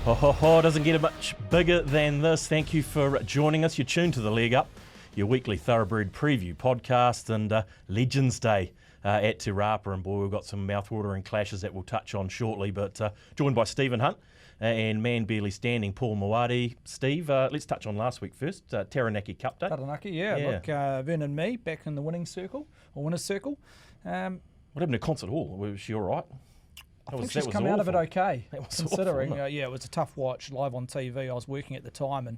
Doesn't get much bigger than this. Thank you for joining us. You're tuned to The Leg Up, your weekly thoroughbred preview podcast, and Legends Day at Te Rapa. And boy, we've got some mouthwatering clashes that we'll touch on shortly, but joined by Stephen Hunt and man barely standing Paul Mawadi. Steve, let's touch on last week first. Taranaki Cup Day. Taranaki, yeah. Look, Vern and me back in the winner's circle. What happened to Concert Hall? Was she all right? I think she's come out of it okay, considering, it was a tough watch live on TV. I was working at the time, and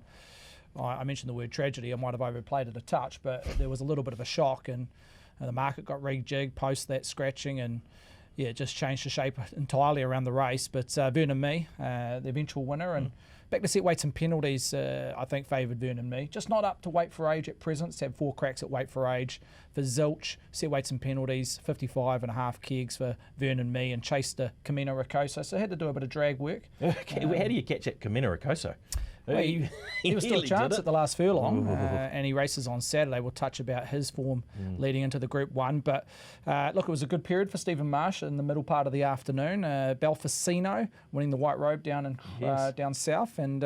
I mentioned the word tragedy. I might have overplayed it a touch, but there was a little bit of a shock, and the market got rejigged post that scratching, and it just changed the shape entirely around the race. But Vern and me, the eventual winner, and back to set weights and penalties, I think favoured Vern and me. Just not up to weight for age at present. Had 4 cracks at weight for age. For Zilch, set weights and penalties, 55.5 kegs for Vern and me, and chased the Camino Rocoso. So I had to do a bit of drag work. How do you catch that Camino Rocoso? Well, he was still a chance at the last furlong, and he races on Saturday. We'll touch about his form leading into the Group 1. But look, it was a good period for Stephen Marsh in the middle part of the afternoon. Belfacino winning the white robe down south, and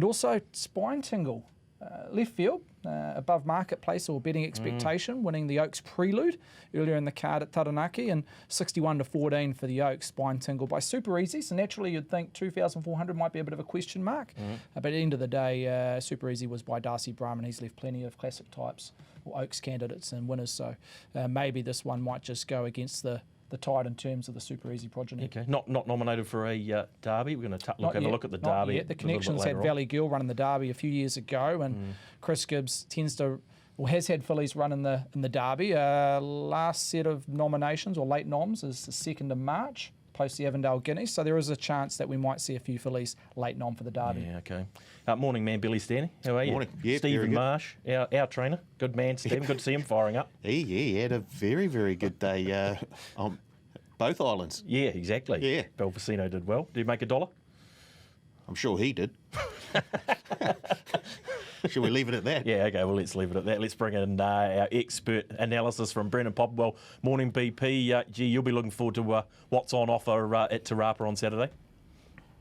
also Spine Tingle. Left field, above marketplace or betting expectation, winning the Oaks Prelude earlier in the card at Taranaki, and 61-14 for the Oaks Spine Tingle by Super Easy. So naturally you'd think 2,400 might be a bit of a question mark, but at the end of the day, Super Easy was by Darcy Brahman. He's left plenty of classic types or Oaks candidates and winners, so maybe this one might just go against the tide in terms of the Super Easy progeny. Okay, not nominated for a Derby. We're going to have a look at the Derby. Yet. The Connections had Valley Girl running the Derby a few years ago, and Chris Gibbs has had fillies run in the Derby. Last set of nominations or late noms is the 2nd of March, post the Avondale Guineas. So there is a chance that we might see a few fillies late nom for the Derby. Yeah, okay. Morning, man, Billy Stanley. How are you? Morning. Yeah, Stephen Marsh, our trainer. Good man, Stephen. Good to see him firing up. He had a very, very good day on both islands. Yeah, exactly. Yeah. Belfacino did well. Did he make $1? I'm sure he did. Shall we leave it at that? Yeah, okay, well, let's leave it at that. Let's bring in our expert analysis from Brendan Popwell. Morning, BP. You'll be looking forward to what's on offer at Te Rapa on Saturday?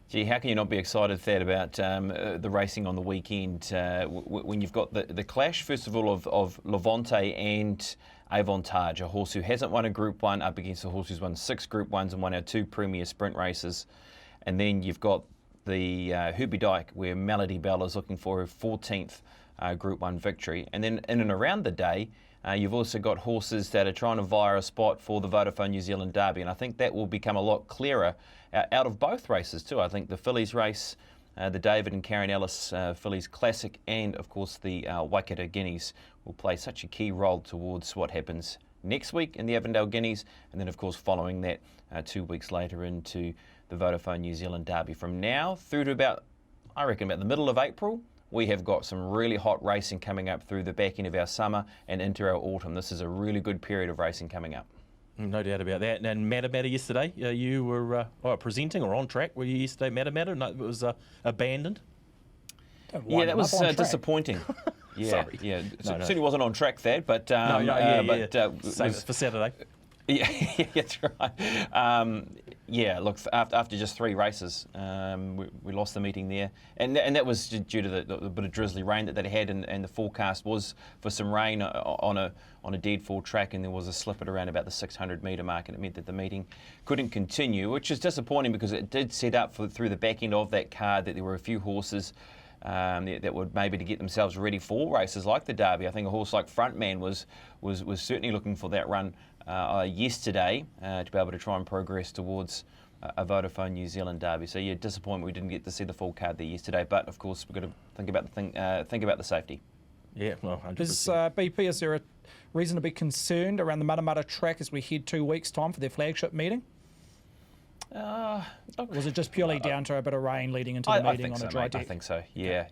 Gee, how can you not be excited, Thad, about the racing on the weekend when you've got the clash, first of all, of Levante and Avantage, a horse who hasn't won a Group 1 up against a horse who's won 6 Group 1s and won our 2 Premier Sprint races. And then you've got the Herbie Dyke, where Melody Bell is looking for her 14th Group 1 victory. And then in and around the day, you've also got horses that are trying to vie a spot for the Vodafone New Zealand Derby. And I think that will become a lot clearer out of both races too. I think the Phillies race, the David and Karen Ellis Phillies Classic, and of course the Waikato Guineas will play such a key role towards what happens next week in the Avondale Guineas, and then of course following that 2 weeks later into the Vodafone New Zealand Derby. From now through to about the middle of April, we have got some really hot racing coming up through the back end of our summer and into our autumn. This is a really good period of racing coming up. No doubt about that. And Matter yesterday, you were presenting or on track, were you yesterday, Matter? No, it was abandoned. Yeah, that was disappointing. Sorry. Yeah. Certainly wasn't on track, Thad, but save it for Saturday. Yeah, that's right. Look, after just 3 races, we lost the meeting there, and that was due to the bit of drizzly rain that they had, and the forecast was for some rain on a dead fall track, and there was a slip at around about the 600 metre mark, and it meant that the meeting couldn't continue, which is disappointing because it did set up through the back end of that card that there were a few horses that would maybe to get themselves ready for races like the Derby. I think a horse like Frontman was certainly looking for that run yesterday to be able to try and progress towards a Vodafone New Zealand Derby. So disappointment we didn't get to see the full card there yesterday. But of course we've got to think about the safety. Yeah, well, 100%. Is there a reason to be concerned around the Matamata track as we head 2 weeks' time for their flagship meeting? Was it just purely down to a bit of rain leading into the meeting on a dry deck? I think so. Yeah.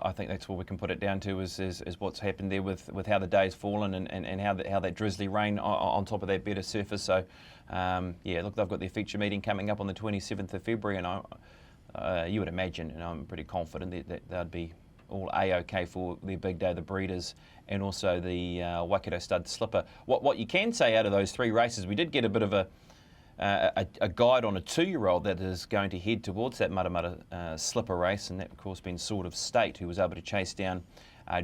I think that's what we can put it down to is what's happened there with how the day's fallen and how that drizzly rain on top of that better surface. So look, they've got their feature meeting coming up on the 27th of February, and you would imagine, and I'm pretty confident that they'd be all A-OK for their big day, the Breeders, and also the Waikato Stud Slipper. What you can say out of those 3 races, we did get a bit of a a guide on a 2-year-old that is going to head towards that Mata slipper race, and that, of course, being Sword of State, who was able to chase down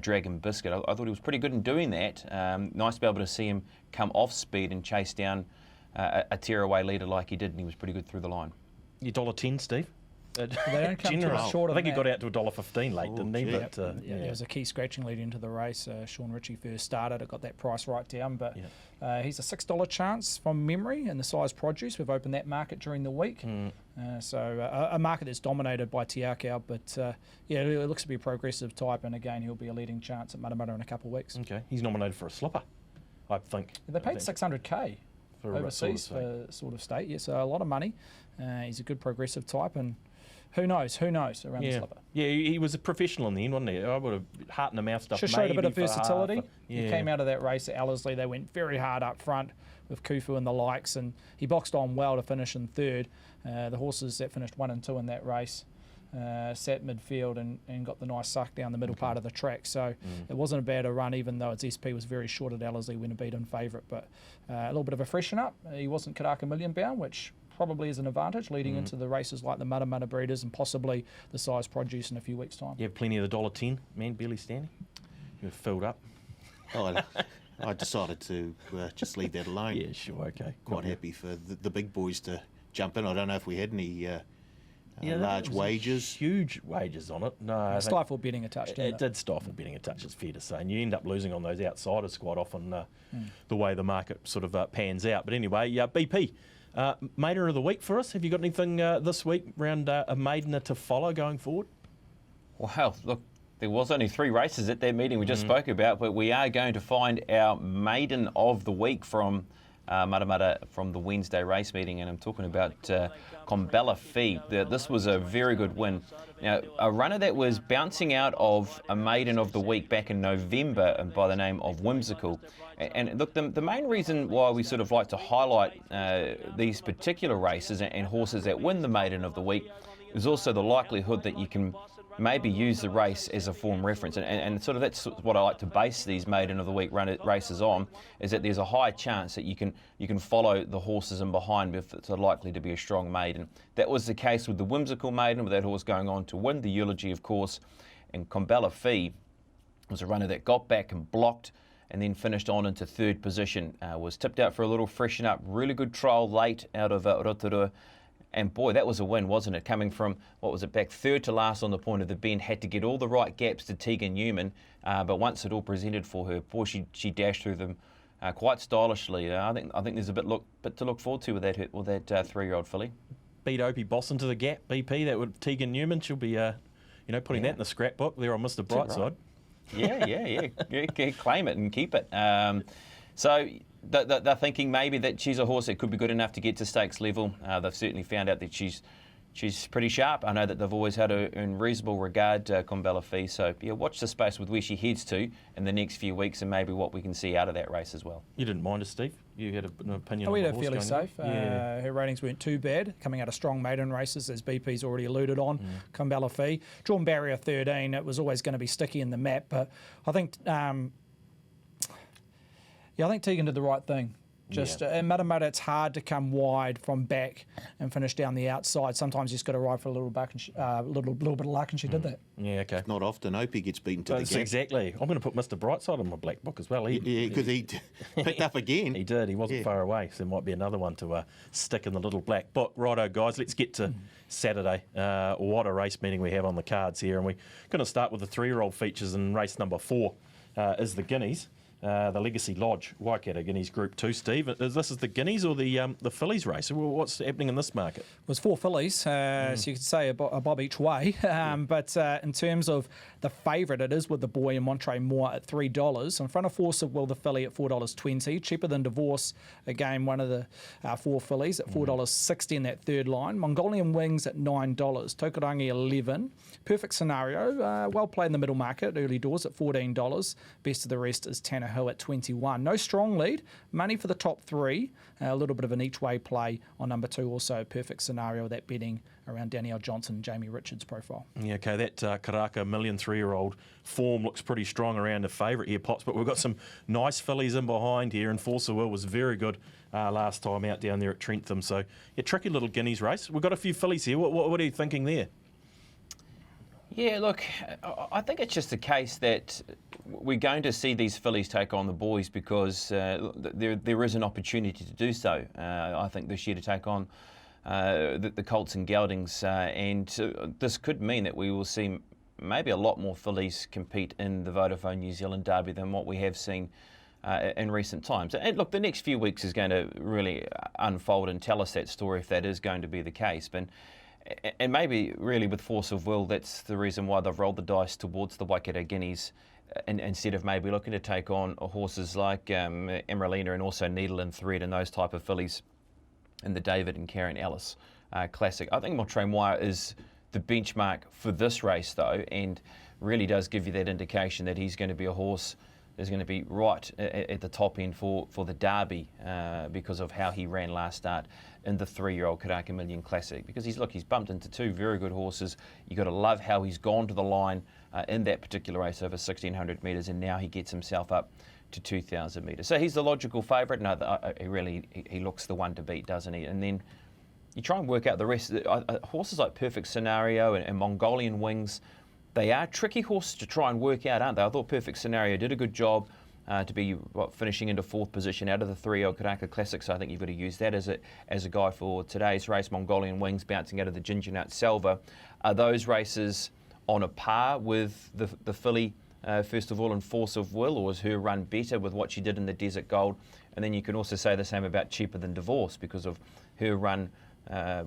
Dragon Biscuit. I thought he was pretty good in doing that. Nice to be able to see him come off speed and chase down a tearaway leader like he did, and he was pretty good through the line. Your $1.10, Steve? They don't come too much short I of think he that. got out to $1.15 late, didn't he? Gee. But, There was a key scratching lead into the race. Sean Ritchie first started. It got that price right down, but he's a $6 chance from memory in the size produce. We've opened that market during the week. So a market that's dominated by Te Akau, but it looks to be a progressive type, and again, he'll be a leading chance at Mata in a couple of weeks. Okay, he's nominated for a slipper, I think. They paid $600K for overseas for Sort of State. Yeah, so a lot of money. He's a good progressive type, and who knows around the slipper. Yeah, he was a professional in the end, wasn't he? I would have heart in the mouth stuff. Just showed a bit of maybe for half, versatility. but- He came out of that race at Ellerslie. They went very hard up front with Kufu and the likes, and he boxed on well to finish in third. The horses that finished 1 and 2 in that race sat midfield and got the nice suck down the middle part of the track. So it wasn't a bad a run, even though its SP was very short at Ellerslie when it beat in favourite. But a little bit of a freshen up. He wasn't Karaka Million bound, which probably is an advantage leading into the races like the Mata Breeders and possibly the size produce in a few weeks' time. You have plenty of the $1.10, man, barely standing. You're filled up. Oh, I decided to just leave that alone. Yeah, sure, okay. Quite happy for the big boys to jump in. I don't know if we had any That large was wages. Huge wages on it. No, I think Stifle betting a touch, didn't it did stifle betting a touch, it's fair to say. And you end up losing on those outsiders quite often, the way the market sort of pans out. But anyway, BP, Maiden of the week for us. Have you got anything this week around a Maiden to follow going forward? Wow, look, there was only 3 races at that meeting we just spoke about, but we are going to find our Maiden of the week from Mata from the Wednesday race meeting, and I'm talking about Combella Fee. This was a very good win. Now, a runner that was bouncing out of a Maiden of the week back in November by the name of Whimsical. And look, the main reason why we sort of like to highlight these particular races and horses that win the Maiden of the week is also the likelihood that you can maybe use the race as a form reference, and sort of that's what I like to base these Maiden of the Week races on, is that there's a high chance that you can follow the horses in behind if it's likely to be a strong maiden. That was the case with the Whimsical Maiden, with that horse going on to win the Eulogy, of course, and Combella Fee was a runner that got back and blocked and then finished on into 3rd position. Was tipped out for a little freshen up, really good trial late out of Rotorua. And boy, that was a win, wasn't it? Coming from, what was it, back 3rd to last on the point of the bend, had to get all the right gaps to Tegan Newman, but once it all presented for her, boy, she dashed through them quite stylishly. I think there's a bit to look forward to with that 3-year-old filly. Beat Opie Boss into the gap, BP. That would Tegan Newman. She'll be, putting that in the scrapbook there on Mr. Brightside. Yeah, claim it and keep it. So they're thinking maybe that she's a horse that could be good enough to get to stakes level. They've certainly found out that she's pretty sharp. I know that they've always had her in reasonable regard, Combella Fee. So watch the space with where she heads to in the next few weeks, and maybe what we can see out of that race as well. You didn't mind her, Steve? You had an opinion on we the had her horse fairly going safe. on? Her ratings weren't too bad, coming out of strong maiden races, as BP's already alluded on. Combella Fee. Drawn barrier 13, it was always going to be sticky in the map, but I think Tegan did the right thing. In Mata, it's hard to come wide from back and finish down the outside. Sometimes you just got to ride for a little bit of luck, and she did that. Yeah, okay. Not often Opie gets beaten to the gap. Exactly. I'm going to put Mr. Brightside on my black book as well. Yeah, because he picked up again. He did. He wasn't far away, so there might be another one to stick in the little black book. Righto, guys, let's get to Saturday. What a race meeting we have on the cards here. And we're going to start with the 3-year-old features, and race number 4 is the Guineas. The Legacy Lodge, Waikato Guineas Group 2. Steve, is this the Guineas or the Phillies race? What's happening in this market? It was 4 fillies, so you could say a bob each way. But in terms of the favourite, it is with the boy in Montre Moore at $3. In front of Force of Will, the filly at $4.20. Cheaper than Divorce, again, one of the 4 fillies at $4.60 in that 3rd line. Mongolian Wings at $9. Tokarangi 11. Perfect Scenario, well played in the middle market, early doors at $14. Best of the rest is Tanner Tauranga Hill at 21. No strong lead. Money for the top 3. A little bit of an each-way play on number 2. Also a perfect scenario with that betting around Danielle Johnson and Jamie Richards' profile. Yeah, okay, that Karaka million 3-year-old form looks pretty strong around the favourite here, Pops, but we've got some nice fillies in behind here, and Force of Will was very good last time out down there at Trentham. So, yeah, tricky little Guineas race. We've got a few fillies here. What are you thinking there? Yeah, look, I think it's just a case that we're going to see these fillies take on the boys because there is an opportunity to do so. I think this year to take on the Colts and Geldings, and this could mean that we will see maybe a lot more fillies compete in the Vodafone New Zealand Derby than what we have seen in recent times. And look, the next few weeks is going to really unfold and tell us that story if that is going to be the case. And maybe really with Force of Will, that's the reason why they've rolled the dice towards the Waikato Guineas instead of maybe looking to take on horses like Emeralina and also Needle and Thread and those type of fillies in the David and Karen Ellis Classic. I think Montre Moire is the benchmark for this race, though, and really does give you that indication that he's going to be a horse that's going to be right at the top end for the Derby because of how he ran last start in the 3-year-old Karaka Million Classic. Because he's bumped into 2 very good horses. You've got to love how he's gone to the line in that particular race over 1,600 metres, and now he gets himself up to 2,000 metres. So he's the logical favourite. No, he looks the one to beat, doesn't he? And then you try and work out the rest. Horses like Perfect Scenario and Mongolian Wings, they are tricky horses to try and work out, aren't they? I thought Perfect Scenario did a good job to be finishing into 4th position out of the 3-year-old Karaka Classic, so I think you've got to use that as a guide for today's race. Mongolian Wings bouncing out of the Ginger Nut Salva. Are those races on a par with the filly, first of all, and Force of Will, or is her run better with what she did in the Desert Gold? And then you can also say the same about Cheaper Than Divorce because of her run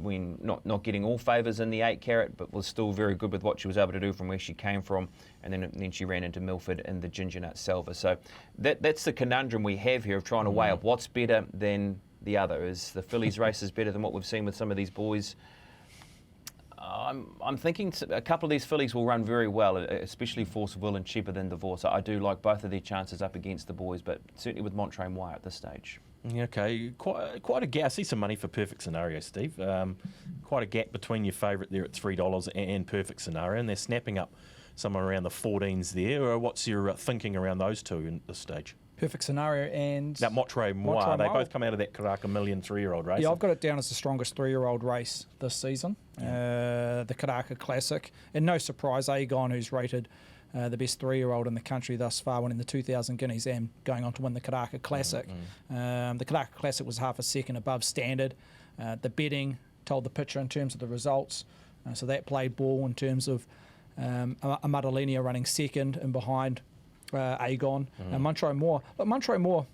when not getting all favours in the 8 carat, but was still very good with what she was able to do from where she came from, and then she ran into Milford in the Ginger Nut Salva. So that's the conundrum we have here of trying to weigh up what's better than the other. Is the fillies race is better than what we've seen with some of these boys? I'm thinking a couple of these fillies will run very well, especially Force of Will and Cheaper Than Divorce. I do like both of their chances up against the boys, but certainly with Montre Moire at this stage. Okay, quite a gap. I see some money for Perfect Scenario, Steve. Quite a gap between your favourite there at $3 and Perfect Scenario, and they're snapping up somewhere around the 14s there. What's your thinking around those two at this stage? Perfect Scenario and... That Montre Moire. They both come out of that Karaka Million 3-year-old race. Yeah, I've got it down as the strongest 3-year-old race this season, the Karaka Classic. And no surprise, Aegon, who's rated the best 3-year-old in the country thus far, winning the 2,000 Guineas and going on to win the Karaka Classic. The Karaka Classic was half a second above standard. The betting told the picture in terms of the results. So that played ball in terms of Amadalenia running second and behind Aegon and Montre Moire. But Montre Moire,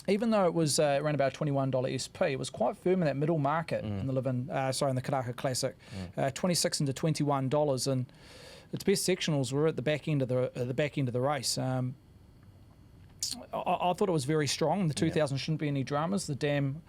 even though it was around about $21 SP, it was quite firm in that middle market in the in the Karaka Classic, $26 into $21, and its best sectionals were at the back end of the race. I thought it was very strong. The 2,000 shouldn't be any dramas. The Dam,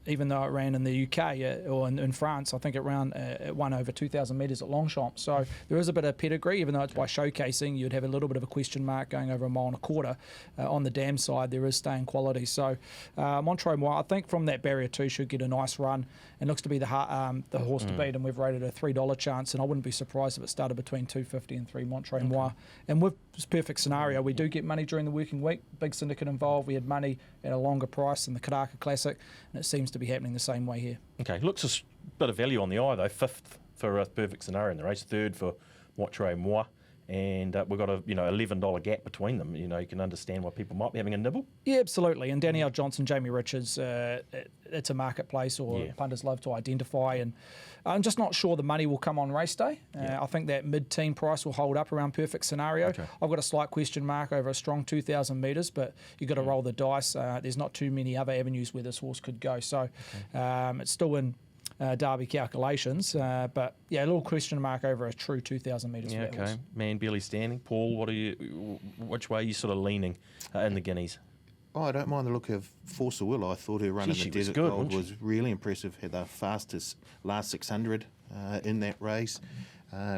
even though it ran in the UK or in France, I think it won over 2,000 metres at Longchamp. So there is a bit of pedigree, even though it's by showcasing. You'd have a little bit of a question mark going over 1.25 miles. On the Dam side, there is staying quality. So Montre Moire, I think from that barrier 2 should get a nice run and looks to be the horse to beat. And we've rated a $3 chance, and I wouldn't be surprised if it started between $2.50 and $3 Montre Moire. And with this Perfect Scenario, we do get money during the working week. Big syndicate involved. We had money at a longer price than the Karaka Classic, and it seems to be happening the same way here. Okay, looks a bit of value on the eye though. 5th for Perfect Scenario in the race, 3rd for Montre Moire, and we've got a $11 gap between them. You can understand why people might be having a nibble. Yeah, absolutely. And Danielle Johnson, Jamie Richards, it's a marketplace, or punters love to identify, and I'm just not sure the money will come on race day. I think that mid-teen price will hold up around Perfect Scenario. Okay. I've got a slight question mark over a strong 2,000 metres, but you've got to roll the dice. There's not too many other avenues where this horse could go. So it's still in Derby calculations, but a little question mark over a true 2,000 metres. Yeah, okay. Horse. Man, barely standing. Paul, which way are you sort of leaning in the Guineas? Oh, I don't mind the look of Force of Will. I thought her run in the Desert Gold was really impressive. Had the fastest last 600 in that race,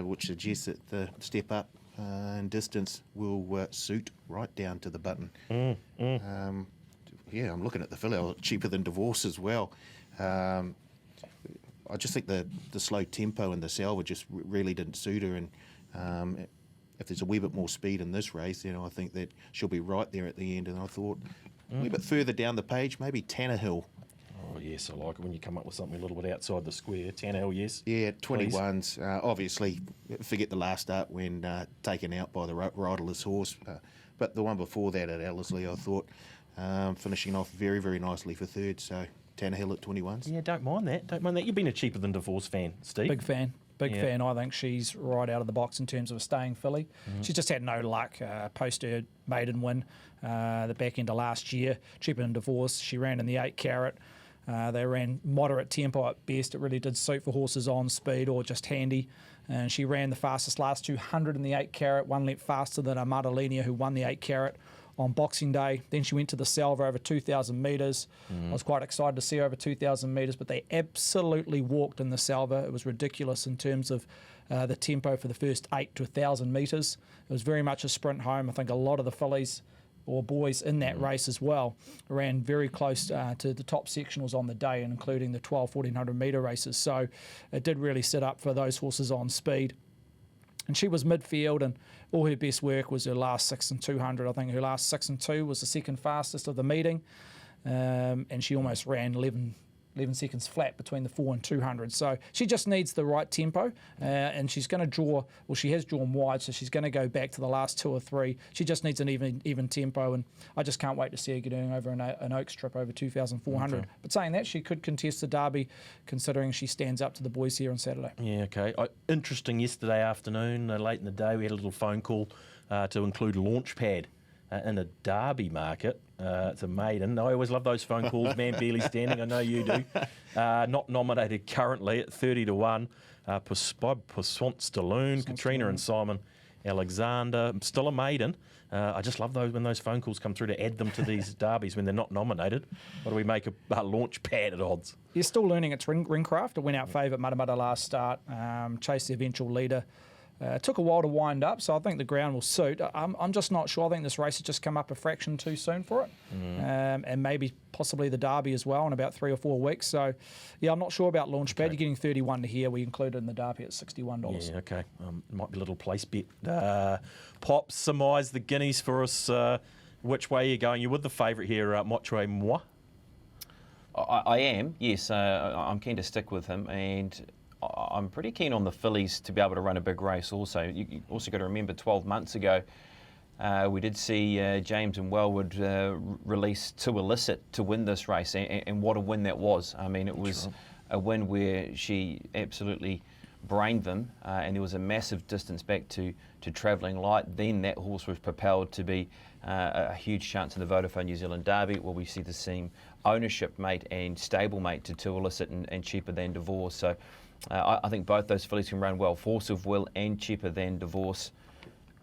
which suggests that the step up and distance will suit right down to the button. Yeah, I'm looking at the filly, cheaper than Divorce as well. I just think the slow tempo and the salva just really didn't suit her, and if there's a wee bit more speed in this race, I think that she'll be right there at the end. And I thought a wee bit further down the page, maybe Tannehill. Oh, yes, I like it when you come up with something a little bit outside the square. Tannehill, yes. Yeah, 21s. Obviously, forget the last start when taken out by the riderless horse. But the one before that at Ellerslie, I thought, finishing off very, very nicely for third. So Tannehill at 21s. Yeah, don't mind that. You've been a cheaper than Divorce fan, Steve. Big fan. Fan. I think she's right out of the box in terms of a staying filly. She's just had no luck post her maiden win the back end of last year. Cheaper than Divorce. She ran in the 8 carat. They ran moderate tempo at best. It really did suit for horses on speed or just handy. And she ran the fastest last 200 in the 8 carat, 1 length faster than Armada Linia, who won the 8 carat on Boxing Day. Then she went to the Salva over 2,000 metres. I was quite excited to see her over 2,000 metres, but they absolutely walked in the Salva. It was ridiculous in terms of the tempo for the first 8 to 1,000 metres. It was very much a sprint home. I think a lot of the fillies or boys in that race as well ran very close to the top sectionals on the day, including the 1,100 metre races. So it did really set up for those horses on speed. And she was midfield, and all her best work was her last 6 and 200. I think her last 6 and 2 was the second fastest of the meeting, and she almost ran 11 seconds flat between the 4 and 200. So she just needs the right tempo, and she's going to draw. Well, she has drawn wide, so she's going to go back to the last 2 or 3. She just needs an even tempo, and I just can't wait to see her getting over an Oaks trip over 2,400. Okay. But saying that, she could contest the Derby, considering she stands up to the boys here on Saturday. Yeah, okay. Interesting. Yesterday afternoon, late in the day, we had a little phone call to include Launchpad in the Derby market. It's a maiden. I always love those phone calls, man. Barely standing. I know you do. Not nominated currently at 30 to 1. Poisson Stallone, Katrina and Simon Alexander. Still a maiden. I just love those when those phone calls come through to add them to these derbies when they're not nominated. What do we make a launch pad at odds? You're still learning its ringcraft. It went out favourite Matamata last start. Chased the eventual leader. It took a while to wind up, so I think the ground will suit. I'm just not sure. I think this race has just come up a fraction too soon for it, and maybe possibly the Derby as well in about 3 or 4 weeks. So, yeah, I'm not sure about Launchpad. Okay. You're getting 31 to here. We included in the Derby at $61. Yeah, okay. Might be a little place bet. Pop, surmise the Guineas for us. Which way are you going? You're with the favourite here, Motre Moi? I am, yes. I'm keen to stick with him, and I'm pretty keen on the fillies to be able to run a big race also. You also got to remember 12 months ago, we did see James and Wellwood release To Illicit to win this race, and what a win that was. I mean, it was a win where she absolutely brained them, and there was a massive distance back to Travelling Light. Then that horse was propelled to be a huge chance in the Vodafone New Zealand Derby, where we see the same ownership mate and stablemate to Illicit and Cheaper Than Divorce. So I think both those fillies can run well. Force of Will and Cheaper Than Divorce.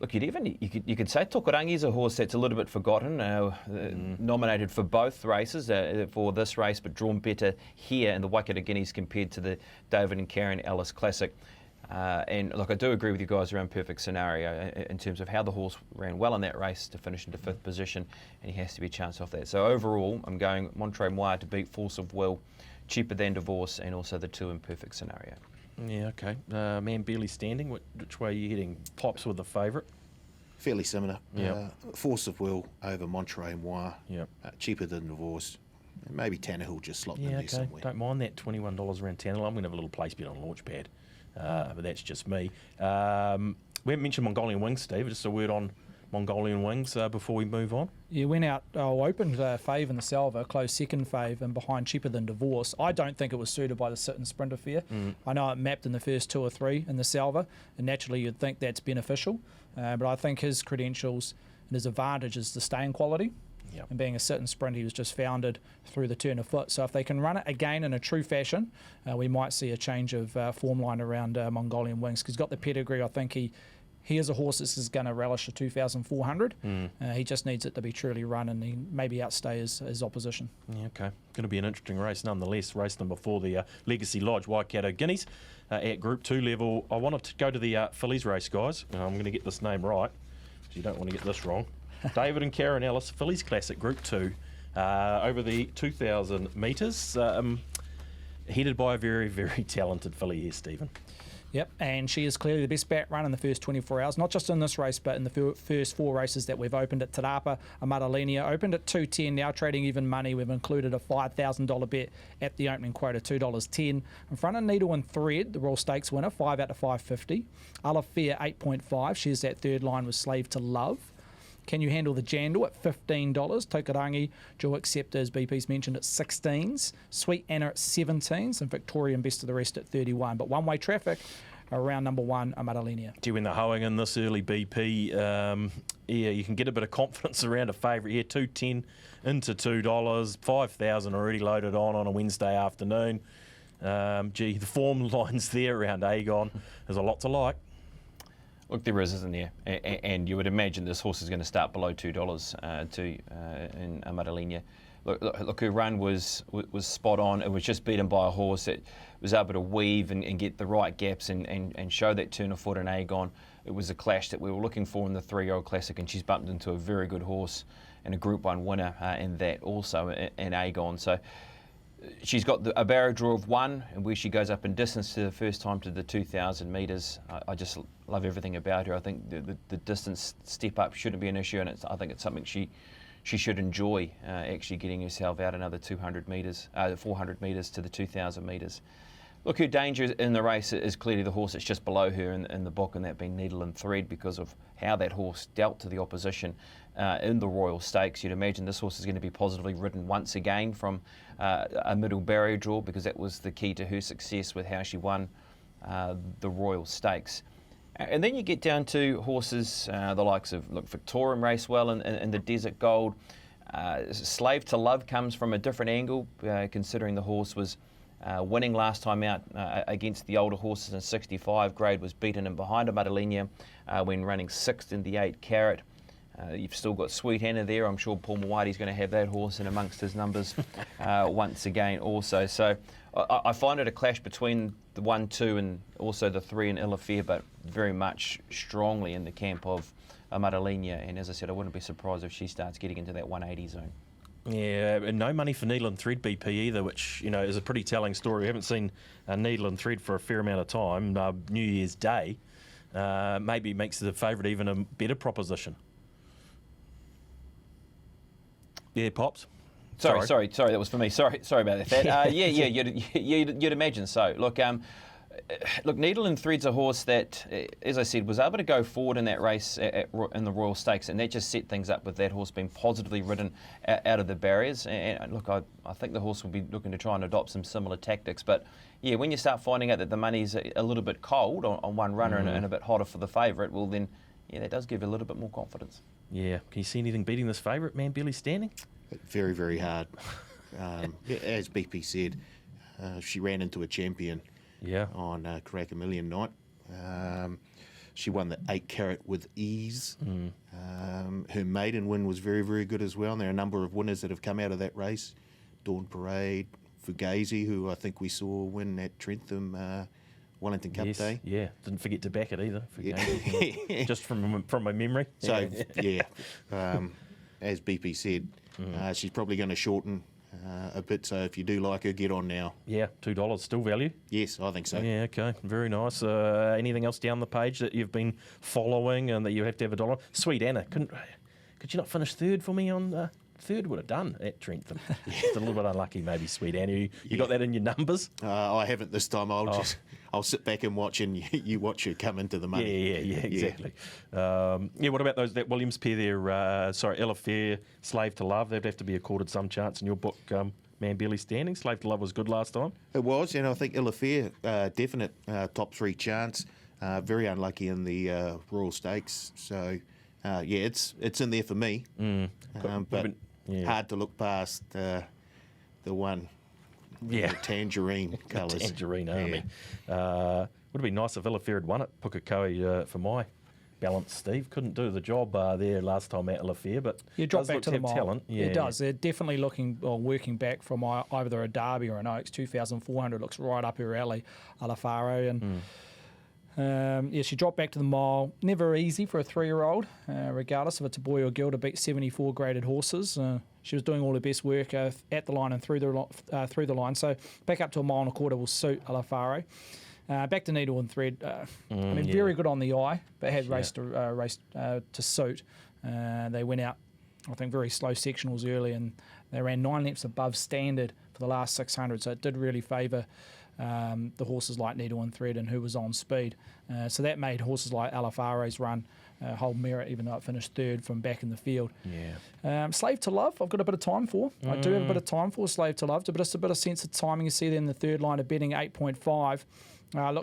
Look, you could say Tokarangi is a horse that's a little bit forgotten, nominated for both races for this race, but drawn better here in the Waikato Guineas compared to the David and Karen Ellis Classic. And look, I do agree with you guys around perfect scenario in terms of how the horse ran well in that race to finish into 5th position, and he has to be a chance off that. So overall, I'm going Montre Moire to beat Force of Will, Cheaper Than Divorce, and also the 2 in perfect scenario. Yeah, okay. Man barely standing. Which way are you heading? Pops with the favourite? Fairly similar. Yep. Force of Will over Montre Moire. Yep. Cheaper Than Divorce. Maybe Tannehill just slopped in there somewhere. Don't mind that $21 around Tannehill. I'm going to have a little place bet on Launchpad, but that's just me. We haven't mentioned Mongolian Wings, Steve. Just a word on Mongolian Wings before we move on. Yeah, went out, opened fave in the Salva, closed second fave and behind Cheaper Than Divorce. I don't think it was suited by the sit and sprint affair. I know it mapped in the first 2 or 3 in the Salva, and naturally you'd think that's beneficial, but I think his credentials and his advantage is the staying quality. Yep. And being a sit and sprint, he was just founded through the turn of foot. So if they can run it again in a true fashion, we might see a change of form line around Mongolian Wings, because he's got the pedigree. I think he he is a horse that is going to relish a 2,400. He just needs it to be truly run and he maybe outstay his opposition. Yeah, okay. Going to be an interesting race nonetheless. Race number 4, the Legacy Lodge Waikato Guineas at Group 2 level. I wanted to go to the Phillies race, guys. I'm going to get this name right, because you don't want to get this wrong. David and Karen Ellis, Phillies Classic Group 2, over the 2,000 metres, headed by a very, very talented filly here, Stephen. Yep, and she is clearly the best bat run in the first 24 hours, not just in this race, but in the first 4 races that we've opened at Te Rapa. Maiden opened at $2.10, now trading even money. We've included a $5,000 bet at the opening quote of $2.10. In front of Needle and Thread, the Royal Stakes winner, 5 out of 550. Fair 8.5. She's that third line with Slave to Love. Can You Handle the Jandal at $15? Tokarangi, Dual Acceptor, as BP's mentioned, at 16s. Sweet Anna at 17s. And Victorian Best of the Rest at 31. But one-way traffic around number 1, Maiden. Do you win the hoeing in this early BP? Yeah, you can get a bit of confidence around a favourite here. 2.10 into $2. 5,000 already loaded on a Wednesday afternoon. The form lines there around Agon. There's a lot to like. Look, there isn't there? And you would imagine this horse is going to start below $2 in Maiden. Look, her run was spot on. It was just beaten by a horse that was able to weave and get the right gaps and show that turn of foot in Agon. It was a clash that we were looking for in the 3-year-old Classic, and she's bumped into a very good horse and a Group 1 winner in that also in Agon. So she's got a barrier draw of 1, and where she goes up in distance to the first time to the 2,000 metres. I just love everything about her. I think the distance step up shouldn't be an issue, and I think it's something she should enjoy, actually getting herself out another 200 metres, 400 metres to the 2,000 metres. Look, her danger in the race is clearly the horse that's just below her in the book, and that being Needle and Thread, because of how that horse dealt to the opposition in the Royal Stakes. You'd imagine this horse is going to be positively ridden once again from a middle barrier draw, because that was the key to her success with how she won the Royal Stakes. And then you get down to horses the likes of, Victorian race well in the Desert Gold. Slave to Love comes from a different angle, considering the horse was winning last time out against the older horses in 65 grade, was beaten in behind a Maiden when running 6th in the 8 carat. You've still got Sweet Anna there. I'm sure Paul Mawadi's going to have that horse in amongst his numbers once again also. So I find it a clash between the 1, 2 and also the 3 in Ill Affair, but very much strongly in the camp of Maiden. And as I said, I wouldn't be surprised if she starts getting into that 180 zone. Yeah, and no money for Needle and Thread BP either, which is a pretty telling story. We haven't seen Needle and Thread for a fair amount of time. New Year's Day maybe makes the favourite even a better proposition. Yeah, Pops. Sorry, that was for me. Sorry about that. You'd imagine so. Look, Needle and Thread's a horse that, as I said, was able to go forward in that race in the Royal Stakes, and that just set things up with that horse being positively ridden out of the barriers. And look, I think the horse will be looking to try and adopt some similar tactics. But yeah, when you start finding out that the money's a little bit cold on one runner and a bit hotter for the favourite, well then, yeah, that does give you a little bit more confidence. Yeah, can you see anything beating this favourite, Man Billy Standing? Very, very hard. As BP said, she ran into a champion on Crack a Million night. She won the 8 carat with ease. Her maiden win was very, very good as well. And there are a number of winners that have come out of that race. Dawn Parade, Fugazi, who I think we saw win at Trentham Wellington Cup Day. Yeah, didn't forget to back it either. Fugazi, just from my memory. So, as BP said, she's probably going to shorten a bit, so if you do like her, get on now. Yeah, $2 still value? Yes, I think so. Yeah, okay, very nice. Anything else down the page that you've been following and that you have to have a dollar? Sweet Anna, could you not finish third for me on third? Would have done at Trentham. Just a little bit unlucky maybe, Sweet Anna. You got that in your numbers? I haven't this time. I'll sit back and watch, and you watch her come into the money. Yeah, exactly. What about that Williams pair there? Ill Affair, Slave to Love. They'd have to be accorded some chance in your book, Man Barely Standing. Slave to Love was good last time. It was, and I think Ill Affair, definite top 3 chance. Very unlucky in the Royal Stakes. So, it's in there for me. But hard to look past the one. Yeah, the tangerine colours. Tangerine army. Would have been nice if Ill Affair had won it, Pukekohe, for my balance, Steve. Couldn't do the job there last time at Lafayette, but you drop does back look to the have mile. talent. Yeah. It does. They're definitely working back from either a Derby or an Oaks. 2,400 looks right up her alley, Alafaro. And she dropped back to the mile. Never easy for a 3-year-old, regardless if it's a boy or girl, to beat 74 graded horses. She was doing all her best work at the line and through the line. So back up to a mile and a quarter will suit Alafaro. Back to Needle and Thread. Very good on the eye, but had raced to suit. They went out, I think, very slow sectionals early, and they ran 9 lengths above standard for the last 600. So it did really favour the horses like Needle and Thread and who was on speed. So that made horses like Alafaro's run hold merit, even though it finished third from back in the field. Slave to Love, I've got a bit of time for. I do have a bit of time for Slave to Love. Just a bit of sense of timing. You see there in the third line of betting 8.5.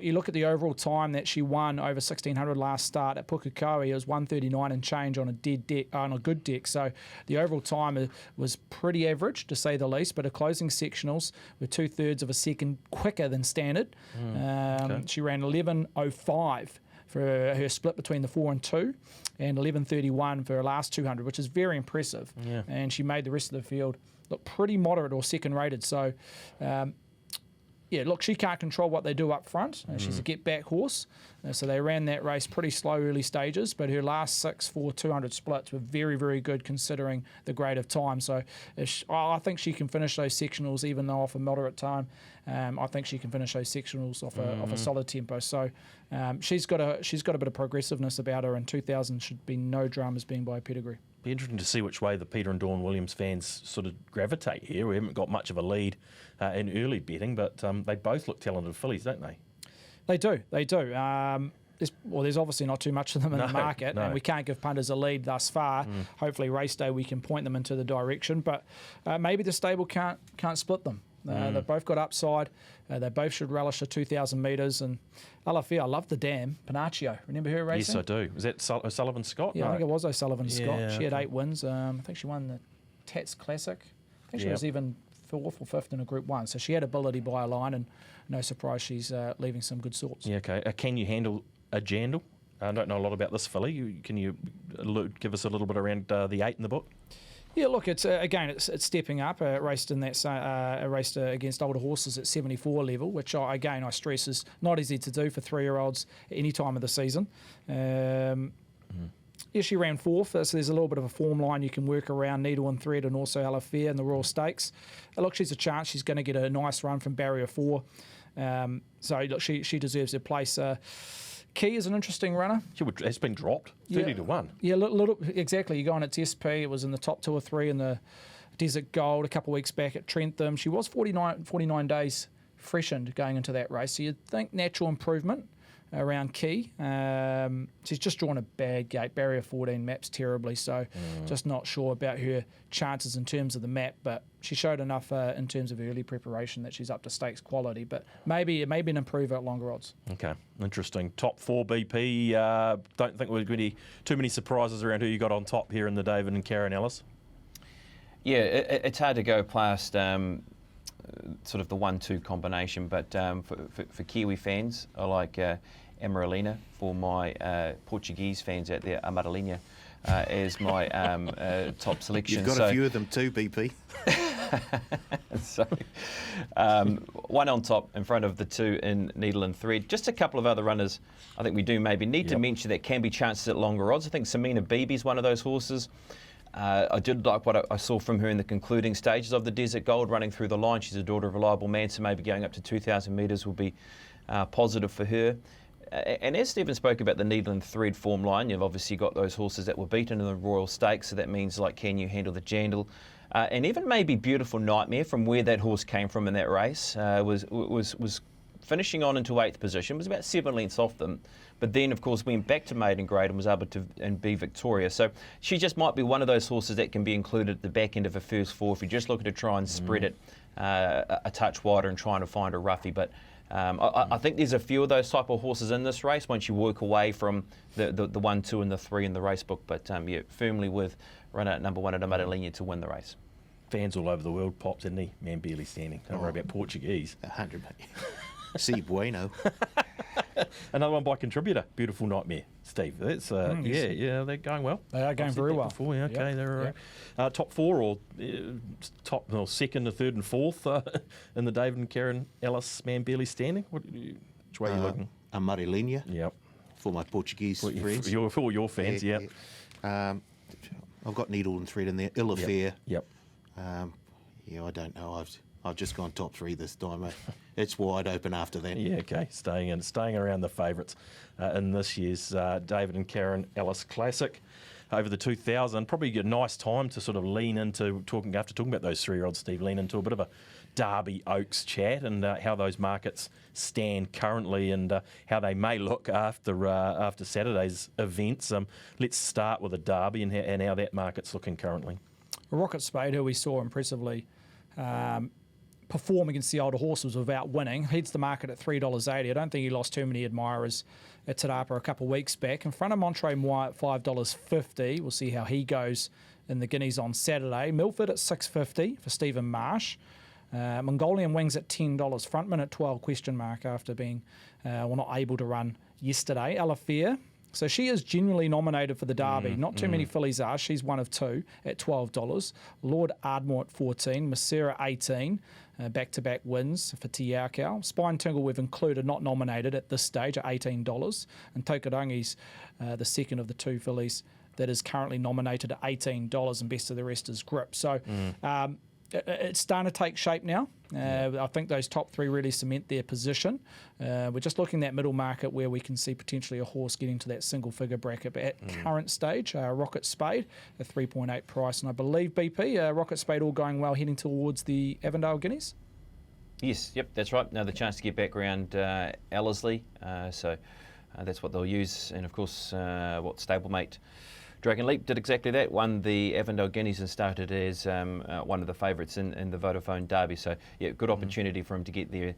You look at the overall time that she won over 1,600 last start at Pukekohe. It was 1:39 and change on a good deck. So the overall time was pretty average, to say the least. But her closing sectionals were 2/3 of a second quicker than standard. She ran 11:05 for her split between the 4 and 2, and 11:31 for her last 200, which is very impressive. And she made the rest of the field look pretty moderate or second rated. So. She can't control what they do up front. She's a get-back horse. So they ran that race pretty slow early stages, but her last 6 4 200 splits were very, very good considering the grade of time. So I think she can finish those sectionals, even though off a moderate time. I think she can finish those sectionals off a solid tempo. So she's got a bit of progressiveness about her, and 2,000 should be no dramas being by pedigree. Be interesting to see which way the Peter and Dawn Williams fans sort of gravitate here. We haven't got much of a lead in early betting, but they both look talented fillies, don't they? They do. There's obviously not too much of them in the market, and we can't give punters a lead thus far. Hopefully race day we can point them into the direction, but maybe the stable can't split them. They've both got upside. They both should relish the 2,000 metres. And Alafia, I love the dam. Pinocchio, remember her racing? Yes, I do. Was that O'Sullivan Scott? Yeah, no. I think it was O'Sullivan Scott. Yeah, she had 8 wins. I think she won the Tats Classic. I think she was even 4th or 5th in a Group 1. So she had ability by a line, and no surprise she's leaving some good sorts. Yeah, okay. Can you handle a Jandal? I don't know a lot about this filly. Can you give us a little bit around the 8 in the book? Yeah, look, it's stepping up. Raced against older horses at 74 level, which I stress is not easy to do for 3-year-olds at any time of the season. She ran 4th, so there's a little bit of a form line you can work around Needle and Thread and also Alafia in the Royal Stakes. Look, she's a chance. She's going to get a nice run from Barrier 4. So look, she deserves her place. Key is an interesting runner. It's been dropped 30-1. Yeah, exactly. You go on its SP. It was in the top 2 or 3 in the Desert Gold a couple of weeks back at Trentham. She was 49 days freshened going into that race. So you'd think natural improvement around Key. She's just drawn a bad gate. Barrier 14 maps terribly, so just not sure about her chances in terms of the map, but she showed enough in terms of early preparation that she's up to stakes quality, but maybe an improver at longer odds. Okay, interesting. Top 4 BP. Don't think we're going to be too many surprises around who you got on top here in the David and Karen Ellis. Yeah, it's hard to go past sort of the 1-2 combination, but for Kiwi fans, I like Amaralina. For my Portuguese fans out there, Amarelinha is my top selection. You've got a few of them too, BP. So, one on top in front of the 2 in Needle and Thread. Just a couple of other runners I think we do maybe need to mention that can be chances at longer odds. I think Samina Beebe's one of those horses. I did like what I saw from her in the concluding stages of the Desert Gold, running through the line. She's a daughter of a reliable man, so maybe going up to 2,000 metres will be positive for her. And as Stephen spoke about the Needle and Thread form line, you've obviously got those horses that were beaten in the Royal Stakes, so that means like can you handle the Jandal? And even maybe Beautiful Nightmare, from where that horse came from in that race, was finishing on into 8th position, was about 7 lengths off them. But then, of course, went back to maiden grade and was able to be victorious. So she just might be one of those horses that can be included at the back end of a first 4 if you're just looking to try and spread it a touch wider and trying to find a roughie. But I think there's a few of those type of horses in this race once you work away from the 1, 2 and the 3 in the race book. But firmly with runner number 1 at Amarelinha to win the race. Fans all over the world popped, didn't he? Man barely standing. Don't worry about Portuguese. 100, mate. Si bueno. Another one by contributor, Beautiful Nightmare, Steve. That's they're going well. They are going very well. Before, yeah, okay, Yep. they're top four or second, or third, and fourth in the David and Karen Ellis Man Barely Standing. Which way are you looking? Amarelinha. Yep. For my Portuguese friends. For your fans, yeah. I've got Needle and Thread in there. Ill Affair. Yep. I don't know. I've just gone top three this time. It's wide open after that. Yeah, okay. Staying around the favourites in this year's David and Karen Ellis Classic over the 2000. Probably a nice time to sort of lean into talking about those 3-year-olds, Steve. Lean into a bit of a Derby Oaks chat and how those markets stand currently and how they may look after Saturday's events. Let's start with the Derby and how that market's looking currently. Rocket Spade, who we saw impressively perform against the older horses without winning, leads the market at $3.80. I don't think he lost too many admirers at Te Rapa a couple of weeks back. In front of Montre Moi at $5.50. We'll see how he goes in the Guineas on Saturday. Milford at $6.50 for Stephen Marsh. Mongolian Wings at $10. Frontman at 12 ? After being not able to run yesterday. Alafia. So she is genuinely nominated for the Derby. Not too many fillies are. She's one of two at $12. Lord Ardmore at 14. Masera 18. Back-to-back wins for Tiakau. Spine Tingle we've included, not nominated at this stage at $18. And Tokarangi's the second of the two fillies that is currently nominated at $18, and best of the rest is Grip. So it's starting to take shape now. I think those top three really cement their position. We're just looking at that middle market where we can see potentially a horse getting to that single figure bracket. But at current stage, Rocket Spade, a 3.8 price. And I believe, BP, Rocket Spade all going well heading towards the Avondale Guineas? Yes, yep, that's right. Now the chance to get back around Ellerslie. So that's what they'll use. And of course, stablemate Dragon Leap did exactly that, won the Avondale Guineas and started as one of the favourites in the Vodafone Derby. So, yeah, good opportunity for him to get there.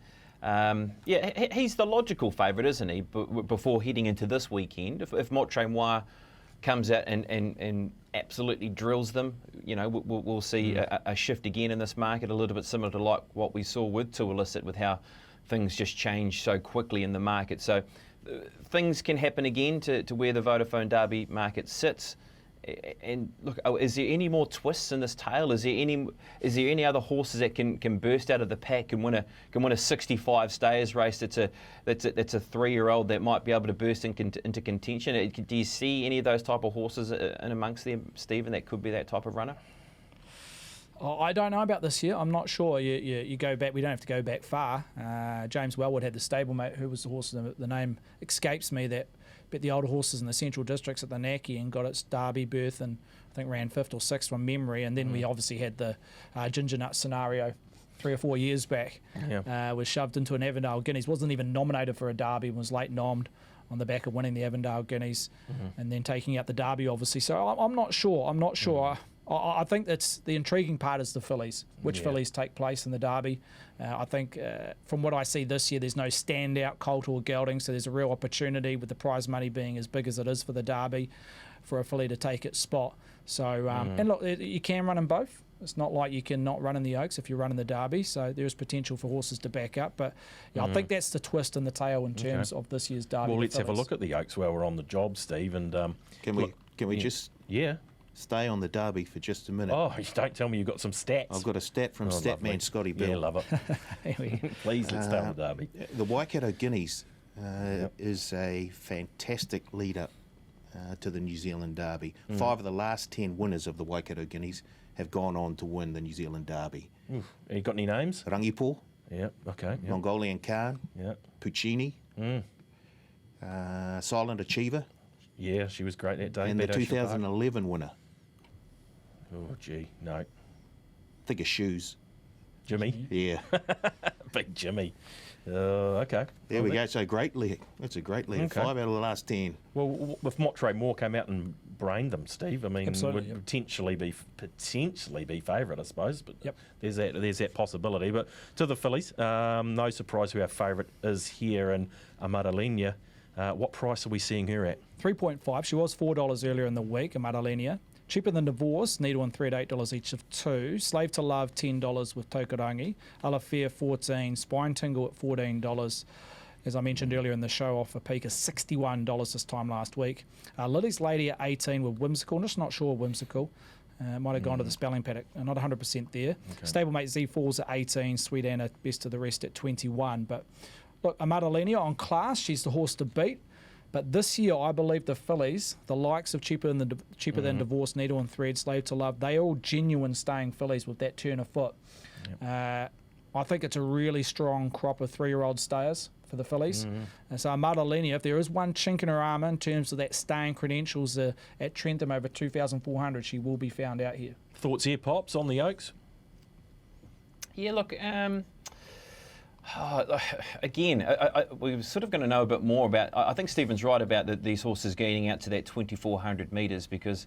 He's the logical favourite, isn't he, before heading into this weekend? If Montre Moi comes out and absolutely drills them, we'll see a shift again in this market, a little bit similar to like what we saw with Too Illicit, with how things just change so quickly in the market. So things can happen again to where the Vodafone Derby market sits. And look, is there any more twists in this tale? Is there any other horses that can burst out of the pack and win a 65 stayers race? That's a 3-year-old that might be able to burst into contention. Do you see any of those type of horses in amongst them, Stephen, that could be that type of runner? I don't know about this year. I'm not sure. You go back. We don't have to go back far. James Wellwood had the stablemate, who was the horse. The name escapes me. That bet the older horses in the Central Districts at the Naki and got its Derby berth, and I think ran 5th or 6th from memory. And then we obviously had the Ginger Nut scenario 3 or 4 years back. Was shoved into an Avondale Guineas. Wasn't even nominated for a Derby. Was late nommed on the back of winning the Avondale Guineas, and then taking out the Derby, obviously. So I'm not sure. I think that's the intriguing part is the fillies, which fillies take place in the Derby. I think from what I see this year, there's no standout colt or gelding, so there's a real opportunity with the prize money being as big as it is for the Derby for a filly to take its spot. So, and look, you can run in both. It's not like you can not run in the Oaks if you're running the Derby, so there's potential for horses to back up. But I think that's the twist in the tail in terms of this year's Derby. Well, let's have a look at the Oaks while we're on the job, Steve. And can we just stay on the Derby for just a minute? Oh, don't tell me you've got some stats. I've got a stat from Statman Scotty Bell. Yeah, love it. Please, let's start with the Derby. The Waikato Guineas is a fantastic lead-up to the New Zealand Derby. 5 of the last 10 winners of the Waikato Guineas have gone on to win the New Zealand Derby. You got any names? Rangipo. Yeah, okay. Yep. Mongolian Khan. Yeah. Puccini. Silent Achiever. Yeah, she was great that day. And the 2011 winner. Oh, gee, no. Think of Shoes. Jimmy? Yeah. Big Jimmy. Okay. There we go. So great league. That's a great league. Okay. 5 out of the last 10. Well, if Montre Moore came out and brained them, Steve, I mean, absolutely, would potentially be favourite, I suppose. But there's that possibility. But to the fillies, no surprise who our favourite is here in Amarelinha. What price are we seeing her at? 3.5. She was $4 earlier in the week, Amarelinha. Cheaper than Divorce, Needle and Thread $8 each of 2. Slave to Love $10 with Tokarangi. Alafia $14. Spine Tingle at $14. as I mentioned earlier in the show, off a peak of $61 this time last week. Lily's Lady at 18 with Whimsical. I'm just not sure Whimsical. Might have gone to the spelling paddock. Not 100% there. Okay. Stablemate Z4's at 18. Sweet Anna, best of the rest, at 21. But look, Amada Linia on class, she's the horse to beat. But this year, I believe the fillies, the likes of Cheaper Than Divorce, Needle and Thread, Slave to Love, they are all genuine staying fillies with that turn of foot. Yep. I think it's a really strong crop of 3-year-old stayers for the fillies. And so Amada Linia, if there is one chink in her armour in terms of that staying credentials at Trentham over 2,400, she will be found out here. Thoughts here, Pops, on the Oaks? Yeah, look, again, we're sort of going to know a bit more about. I think Stephen's right about these horses getting out to that 2,400 metres because,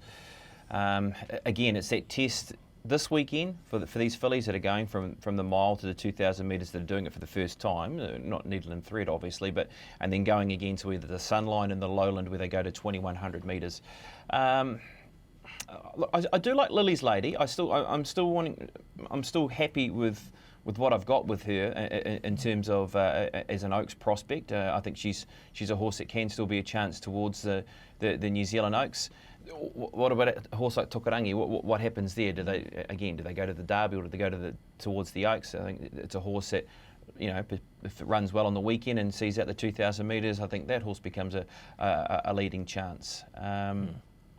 again, it's that test this weekend for these fillies that are going from the mile to the 2,000 metres that are doing it for the first time, not Needle and Thread obviously, and then going again to either the Sunline and the Lowland where they go to 2,100 metres. Look, I do like Lily's Lady. I'm still happy with what I've got with her in terms of as an Oaks prospect. I think she's a horse that can still be a chance towards the New Zealand Oaks. What about a horse like Tokarangi? What happens there? Do they go to the Derby or do they go towards the Oaks? I think it's a horse that, you know, if it runs well on the weekend and sees out the 2,000 metres, I think that horse becomes a leading chance.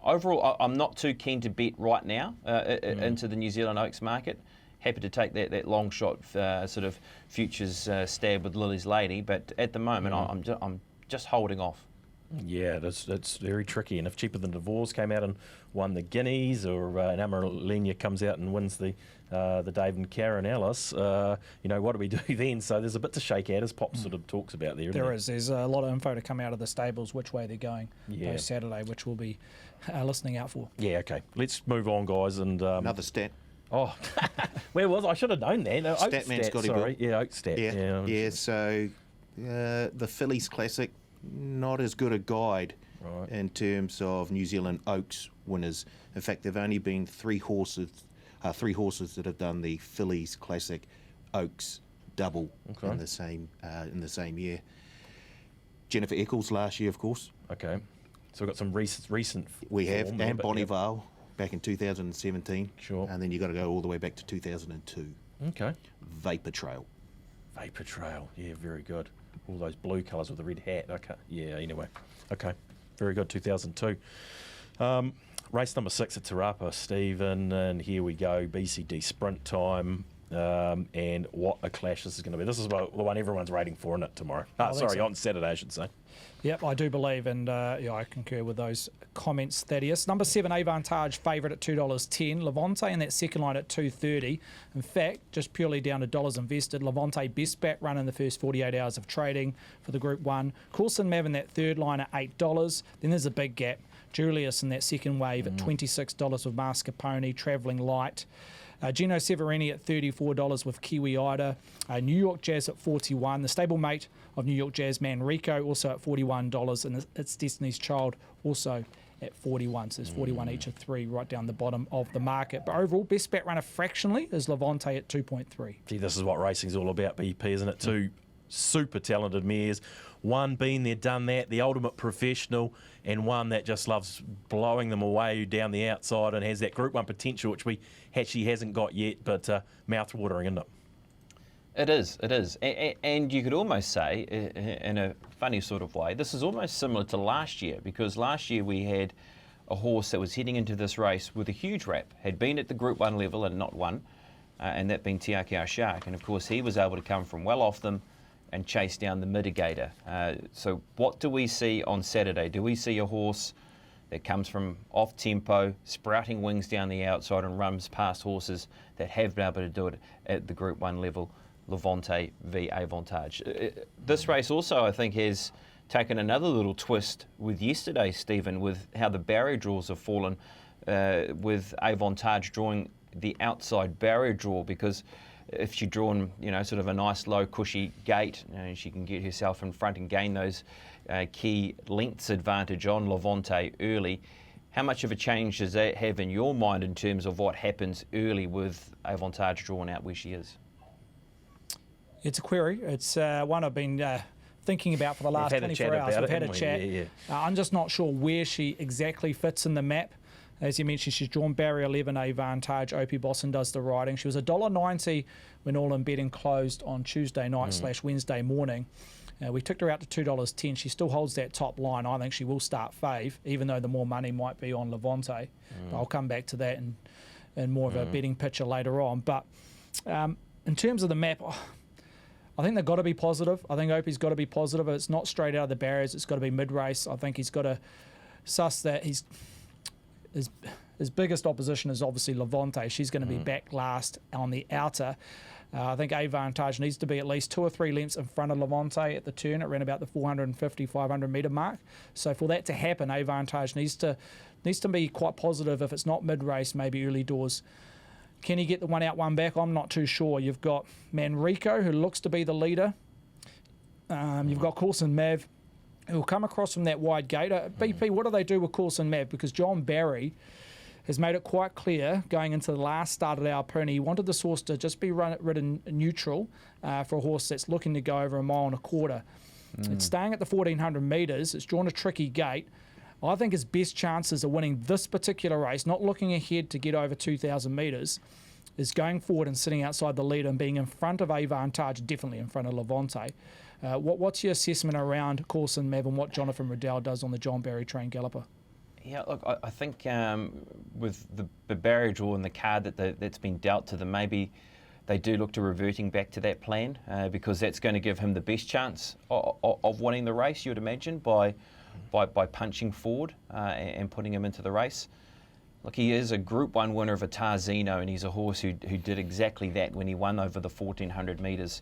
Overall, I'm not too keen to bet right now into the New Zealand Oaks market. Happy to take that long shot sort of futures stab with Lily's Lady, but at the moment I'm just holding off. Yeah, that's very tricky. And if Cheaper Than Divorce came out and won the Guineas, or an Amaralina comes out and wins the Dave and Karen Ellis, you know, what do we do then? So there's a bit to shake at, as Pop sort of talks about there. There's a lot of info to come out of the stables, which way they're going post Saturday, which we'll be listening out for. Yeah, okay. Let's move on, guys. And another stat. Oh, where was I? should have known that. Statman Scotty Bill. Yeah, Oak Stat. Yeah. So the Phillies Classic, not as good a guide in terms of New Zealand Oaks winners. In fact, there've only been three horses that have done the Phillies Classic Oaks double in the same year. Jennifer Eccles last year, of course. Okay, so we've got some recent. We have, and Bonnie Vale back in 2017. Sure. And then you got to go all the way back to 2002. Okay. Vapor Trail, yeah, very good. All those blue colours with the red hat. Okay, yeah, anyway. Okay, very good, 2002. Race number 6 at Te Rapa, Stephen, and here we go, BCD Sprint time. And what a clash this is going to be. This is the one everyone's waiting for, isn't it, tomorrow? On Saturday, I should say. Yep, I do believe, and I concur with those comments, Thaddeus. Number 7, Avantage, favourite at $2.10. Levante in that second line at $2.30. In fact, just purely down to dollars invested, Levante best bet run in the first 48 hours of trading for the Group 1. Coulson Mav in that third line at $8. Then there's a big gap. Julius in that second wave at $26 with Mascarpone, travelling light. Gino Severini at $34 with Kiwi Ida. New York Jazz at $41. The stablemate of New York Jazz, Manrico, also at $41. And It's Destiny's Child also at 41. So there's 41 each of 3 right down the bottom of the market. But overall, best bet runner fractionally is Levante at 2.3. Gee, this is what racing's all about, BP, isn't it? Two super talented mares. One been there, done that, the ultimate professional, and one that just loves blowing them away down the outside and has that Group 1 potential, which she hasn't got yet, but mouth-watering, isn't it? It is. And you could almost say, in a funny sort of way, this is almost similar to last year, because last year we had a horse that was heading into this race with a huge rap, had been at the Group 1 level and not won, and that being Te Akau Shark. And of course he was able to come from well off them and chase down the mitigator. So what do we see on Saturday? Do we see a horse that comes from off-tempo, sprouting wings down the outside and runs past horses that have been able to do it at the Group 1 level? Levante v Avantage. This race also, I think, has taken another little twist with yesterday, Stephen, with how the barrier draws have fallen, with Avantage drawing the outside barrier draw, because if she'd drawn, sort of a nice low cushy gate, she can get herself in front and gain those key lengths advantage on Levante early. How much of a change does that have in your mind in terms of what happens early with Avantage drawn out where she is? It's a query. It's one I've been thinking about for the last 24 hours. We've had a chat. Yeah. I'm just not sure where she exactly fits in the map. As you mentioned, she's drawn barrier 11 Avantage. Opie Bosson does the riding. She was $1.90 when all in betting closed on Tuesday night / Wednesday morning. We took her out to $2.10. She still holds that top line. I think she will start fave, even though the more money might be on Levante. I'll come back to that in more of a betting picture later on. But in terms of the map, I think they've got to be positive. I think Opie's got to be positive. It's not straight out of the barriers. It's got to be mid-race. I think he's got to suss that his biggest opposition is obviously Levante. She's going to be back last on the outer. I think Avantage needs to be at least 2 or 3 lengths in front of Levante at the turn at around about the 450, 500 metre mark. So for that to happen, Avantage needs to be quite positive. If it's not mid-race, maybe early doors. Can he get the one out, one back? I'm not too sure. You've got Manrico, who looks to be the leader. You've got Coulson Mav, who will come across from that wide gate. BP, what do they do with Coulson Mav? Because John Barry has made it quite clear going into the last start at our pony, he wanted this horse to just be ridden neutral for a horse that's looking to go over 1.25 miles. It's staying at the 1,400 metres. It's drawn a tricky gate. I think his best chances of winning this particular race, not looking ahead to get over 2,000 metres, is going forward and sitting outside the leader and being in front of Avantage, definitely in front of Levante. What's your assessment around Coulson Mav and what Jonathan Riddell does on the John Barry trained galloper? Yeah, look, I think with the barrier draw and the card that's been dealt to them, maybe they do look to reverting back to that plan because that's going to give him the best chance of winning the race, you would imagine, by punching forward and putting him into the race. Look, he is a Group 1 winner of a Tarzino, and he's a horse who did exactly that when he won over the 1,400 metres.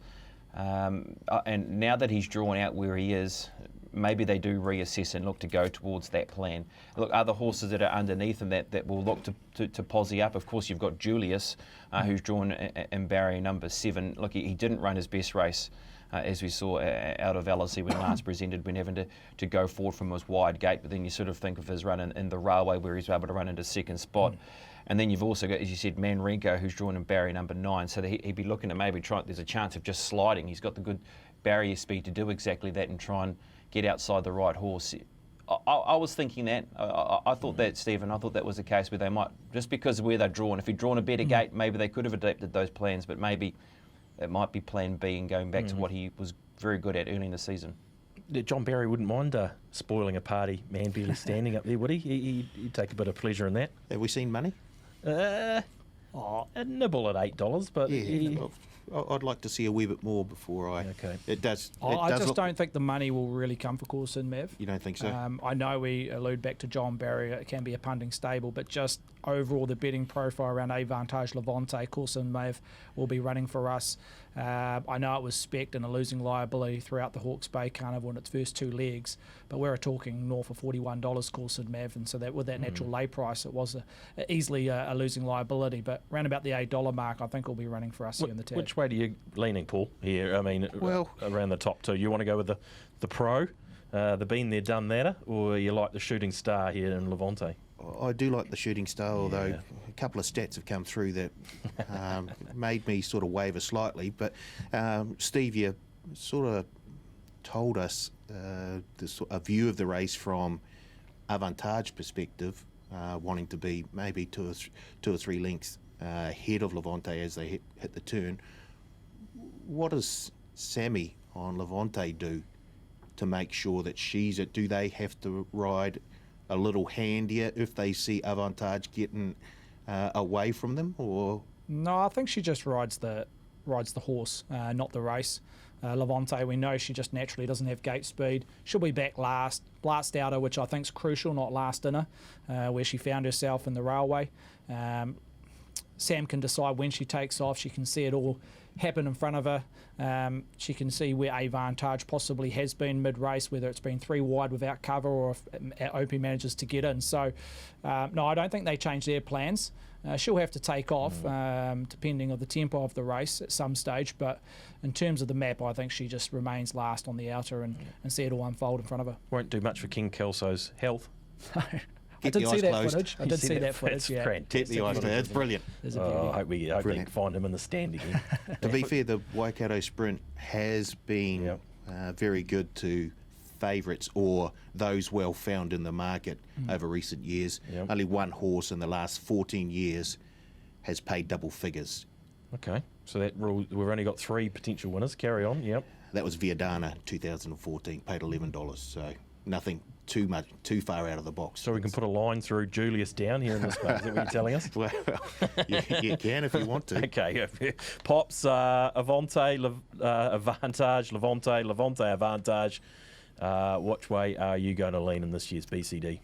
And now that he's drawn out where he is, maybe they do reassess and look to go towards that plan. Look, other horses that are underneath him that will look to posse up. Of course, you've got Julius, who's drawn in barrier number 7. Look, he didn't run his best race, as we saw out of LSE when last presented, when having to go forward from his wide gate. But then you sort of think of his run in the railway where he's able to run into second spot. And then you've also got, as you said, Manrico, who's drawn in barrier number 9. So he'd be looking to maybe try. There's a chance of just sliding. He's got the good barrier speed to do exactly that and try and get outside the right horse. I was thinking that. I thought that, Stephen. I thought that was the case where they might, just because of where they're drawn, if he'd drawn a better gate, maybe they could have adapted those plans, but maybe it might be plan B and going back to what he was very good at early in the season. John Barry wouldn't mind spoiling a party, man barely standing up there, would he? He'd take a bit of pleasure in that. Have we seen money? A nibble at $8, but yeah, I'd like to see a wee bit more before I. Okay. It does. I just don't think the money will really come for Coulson Mav. You don't think so? I know we allude back to John Barry. It can be a punting stable, but just overall the betting profile around Avantage Levante, Coulson Mav will be running for us. I know it was spec'd and a losing liability throughout the Hawke's Bay Carnival in its first 2 legs, but we're talking north of $41 Coulson Mav, and so that with that natural lay price, it was easily a losing liability. But around about the $8 mark, I think will be running for us here in the tag. Which way do you leaning, Paul? Here, I mean, around the top 2. You want to go with the pro, the been there, done that, or you like the shooting star here in Levante? I do like the shooting star, although a couple of stats have come through that made me sort of waver slightly. But Steve, you sort of told us a view of the race from Avantage perspective, wanting to be maybe 2 or 3 lengths ahead of Levante as they hit the turn. What does Sammy on Levante do to make sure that do they have to ride a little handier if they see Avantage getting away from them, or? No, I think she just rides the horse, not the race. Levante, we know she just naturally doesn't have gate speed. She'll be back last outer, which I think is crucial, not last inner, where she found herself in the railway. Sam can decide when she takes off. She can see it all happen in front of her. She can see where Avantage possibly has been mid-race, whether it's been 3 wide without cover or if OP manages to get in. So, no, I don't think they change their plans. She'll have to take off, depending on the tempo of the race at some stage. But in terms of the map, I think she just remains last on the outer and see it all unfold in front of her. Won't do much for King Kelso's health. I did see that footage. I did see that footage. Yeah, keep the eyes closed. It's brilliant. I hope we find him in the stand again. To be fair, the Waikato Sprint has been very good to favourites or those well found in the market over recent years. Yep. Only one horse in the last 14 years has paid double figures. Okay, so that rule, we've only got 3 potential winners. Carry on, yep. That was Viadana 2014, paid $11. So nothing too far out of the box. So we can put a line through Julius down here in this space. Is that what you're telling us? Well, you can if you want to. Okay, yeah. Pops, Avante, Avantage, Levante, Avantage. Which way are you going to lean in this year's BCD?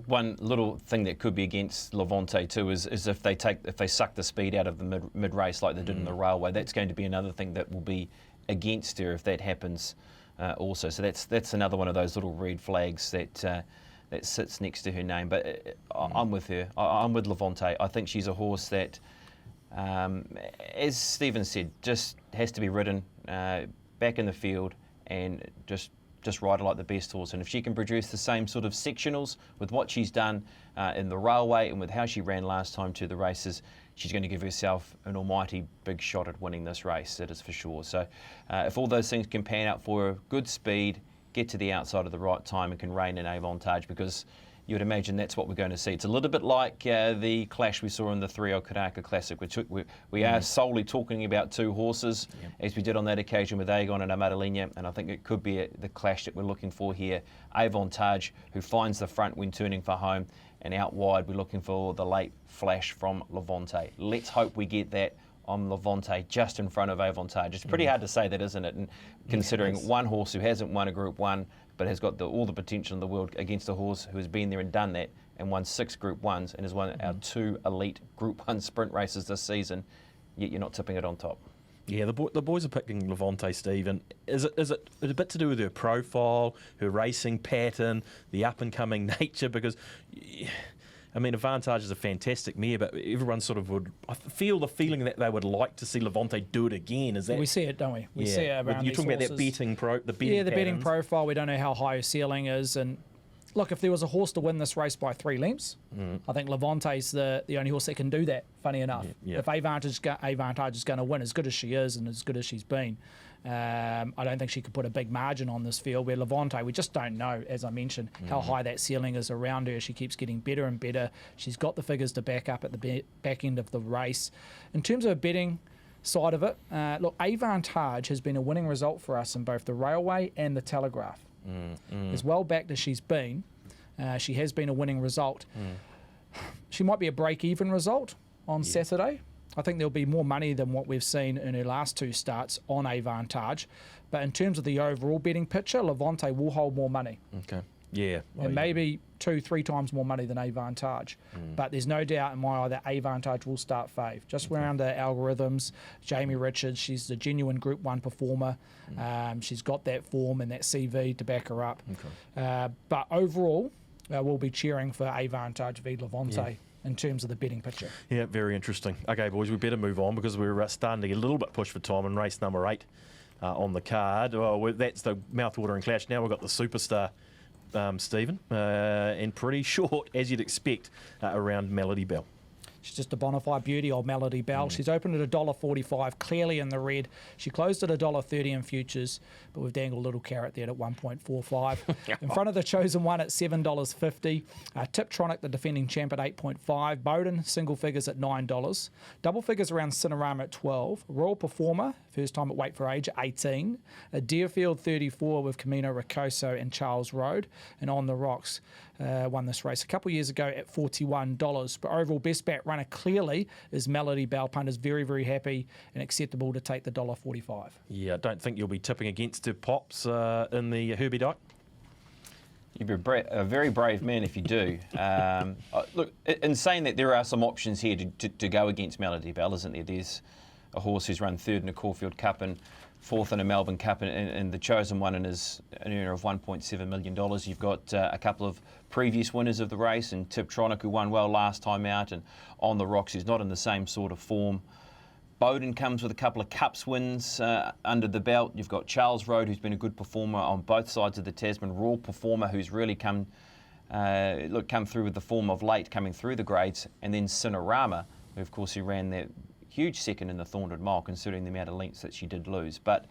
One little thing that could be against Levante too is if they suck the speed out of the mid race like they did in the railway. That's going to be another thing that will be against her if that happens. Also, so that's another one of those little red flags that sits next to her name. But I'm with her. I'm with Levante. I think she's a horse that, as Stephen said, just has to be ridden back in the field and just ride her like the best horse. And if she can produce the same sort of sectionals with what she's done in the railway and with how she ran last time to the races, she's going to give herself an almighty big shot at winning this race, that is for sure. So if all those things can pan out for her, good speed, get to the outside at the right time and can rein in Avantage, because you would imagine that's what we're going to see. It's a little bit like the clash we saw in the 3 Karaka Classic. We are solely talking about 2 horses, as we did on that occasion with Aegon and Amadalina, and I think it could be the clash that we're looking for here. Avantage, who finds the front when turning for home, and out wide we're looking for the late flash from Levante. Let's hope we get that on Levante just in front of Avantage. It's pretty hard to say that, isn't it? And considering one horse who hasn't won a Group 1 but has got all the potential in the world against a horse who has been there and done that and won 6 Group 1s and has won our 2 elite Group 1 sprint races this season, yet you're not tipping it on top. Yeah, the boys are picking Levante, Steve, and is it a bit to do with her profile, her racing pattern, the up-and-coming nature? Because, I mean, Avantage is a fantastic mare, but everyone sort of would, I feel the feeling that they would like to see Levante do it again. Is that? We see it, don't we? We see it around You're talking these about that betting the betting profile. We don't know how high her ceiling is, and look, if there was a horse to win this race by 3 lengths, I think Levante's the only horse that can do that, funny enough. If Avantage is going to win, as good as she is and as good as she's been, I don't think she could put a big margin on this field, where Levante, we just don't know, as I mentioned, how high that ceiling is around her. She keeps getting better and better. She's got the figures to back up at the back end of the race. In terms of a betting side of it, look, Avantage has been a winning result for us in both the Railway and the Telegraph. As well backed as she's been, she has been a winning result. She might be a break-even result on Saturday. I think there'll be more money than what we've seen in her last 2 starts on Avantage. But in terms of the overall betting picture, Levante will hold more money. Okay. Yeah. And maybe 2-3 times more money than Avantage. But there's no doubt in my eye that Avantage will start fave. Just around the algorithms, Jamie Richards, she's a genuine Group 1 performer. She's got that form and that CV to back her up. But overall, we'll be cheering for Avantage v Levante in terms of the betting picture. Yeah, very interesting. Okay, boys, we better move on because we're starting to get a little bit pushed for time in race number 8 on the card. Well, that's the mouth-watering clash. Now we've got the superstar, Stephen, and pretty short, as you'd expect, around Melody Bell. She's just a bona fide beauty, old Melody Bell. She's opened at $1.45, clearly in the red. She closed at $1.30 in futures, but we've dangled a little carrot there at 1.45. In front of the Chosen One at $7.50. Tiptronic, the defending champ, at 8.5. Bowden, single figures at $9. Double figures around Cinerama at 12. Royal Performer, first time at Weight for Age, at 18. Deerfield 34 with Camino Rocoso and Charles Road. And On the Rocks won this race a couple of years ago at $41. But overall best bet runner clearly is Melody Bell. Punters very, very happy and acceptable to take the $1.45. Yeah, I don't think you'll be tipping against her, Pops, in the Herbie Dyke. You'd be a very brave man if you do. Look, in saying that, there are some options here to go against Melody Bell, isn't there? There's a horse who's run 3rd in a Caulfield Cup and 4th in a Melbourne Cup and the Chosen One and is an earner of $1.7 million. You've got a couple of previous winners of the race, and Tiptronic, who won well last time out, and On the Rocks, who's not in the same sort of form. Bowden comes with a couple of Cups wins under the belt. You've got Charles Road, who's been a good performer on both sides of the Tasman. Royal Performer, who's really come through with the form of late, coming through the grades. And then Cinerama, who of course he ran that huge second in the Thornwood Mile, considering the amount of lengths that she did lose. But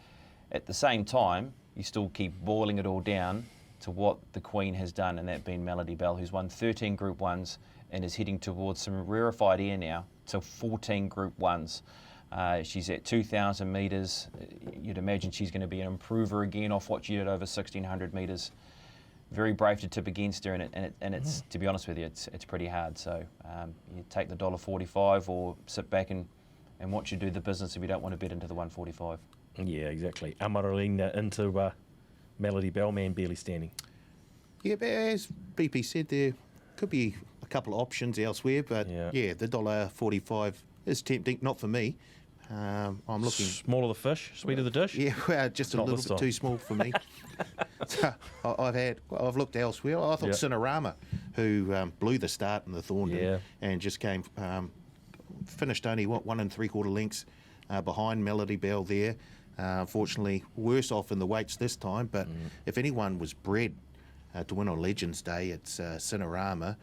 At the same time, you still keep boiling it all down to what the Queen has done, and that being Melody Bell, who's won 13 Group 1s and is heading towards some rarefied air now to 14 Group 1s. She's at 2,000 metres. You'd imagine she's going to be an improver again off what she did over 1,600 metres. Very brave to tip against her, and it's to be honest with you, it's pretty hard. So you take the $1.45 or sit back and watch you do the business if you don't want to bet into the 145. Yeah, exactly. Amaralina into Melody Bell, man barely standing. Yeah, but as BP said, there could be a couple of options elsewhere, but yeah the $1.45 is tempting. Not for me. I'm looking... Smaller the fish, sweeter the dish? Yeah, well, just a little bit too small for me. So I've looked elsewhere. I thought Cinerama, who blew the start in the Thorndon and just came... finished only, 1 3/4 lengths behind Melody Bell there. Unfortunately, worse off in the weights this time, but if anyone was bred to win on Legends Day, it's Cinerama.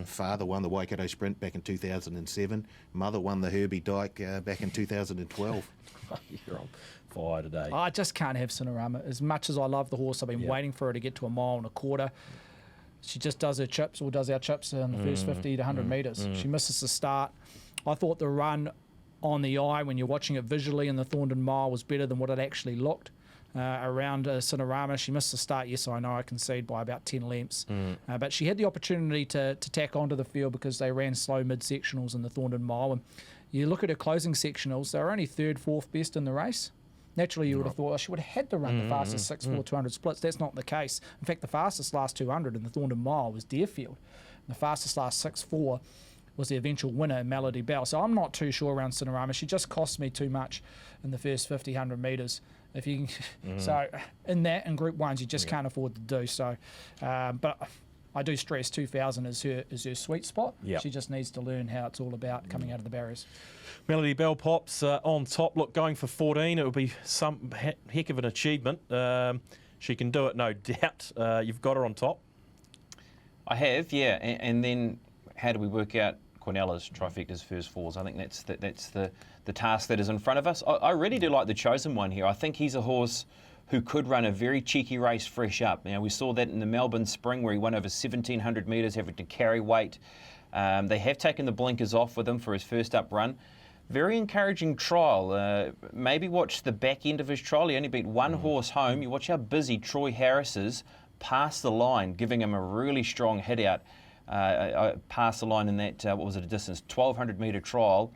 Father won the Waikato Sprint back in 2007. Mother won the Herbie Dyke back in 2012. You're on fire today. I just can't have Cinerama. As much as I love the horse, I've been waiting for her to get to 1.25 miles. She just does her chips, or does our chips in the first 50 to 100 metres. She misses the start. I thought the run on the eye, when you're watching it visually in the Thorndon Mile, was better than what it actually looked. Around Cinerama, she missed the start. Yes, I know, I concede by about 10 lengths. But she had the opportunity to tack onto the field because they ran slow mid-sectionals in the Thorndon Mile. And you look at her closing sectionals, they were only 3rd, 4th best in the race. Naturally, you would have thought she would have had to run the fastest 6'4", 200 splits. That's not the case. In fact, the fastest last 200 in the Thorndon Mile was Deerfield. And the fastest last 6'4" was the eventual winner, Melody Bell. So I'm not too sure around Cinerama. She just cost me too much in the first 50, 100 metres. If you so in that, in Group 1s, you just can't afford to do so. But I do stress 2,000 is her sweet spot. She just needs to learn how it's all about coming out of the barriers. Melody Bell pops on top. Look, going for 14, it would be some heck of an achievement. She can do it, no doubt. You've got her on top. I have, yeah. And then how do we work out Cornella's trifecta's first fours? I think that's the task that is in front of us. I really do like the Chosen One here. I think he's a horse who could run a very cheeky race fresh up. Now, we saw that in the Melbourne Spring where he won over 1,700 metres, having to carry weight. They have taken the blinkers off with him for his first up run. Very encouraging trial. Maybe watch the back end of his trial. He only beat one horse home. You watch how busy Troy Harris is past the line, giving him a really strong hit out. Past the line in that, what was it, a distance, 1,200 metre trial.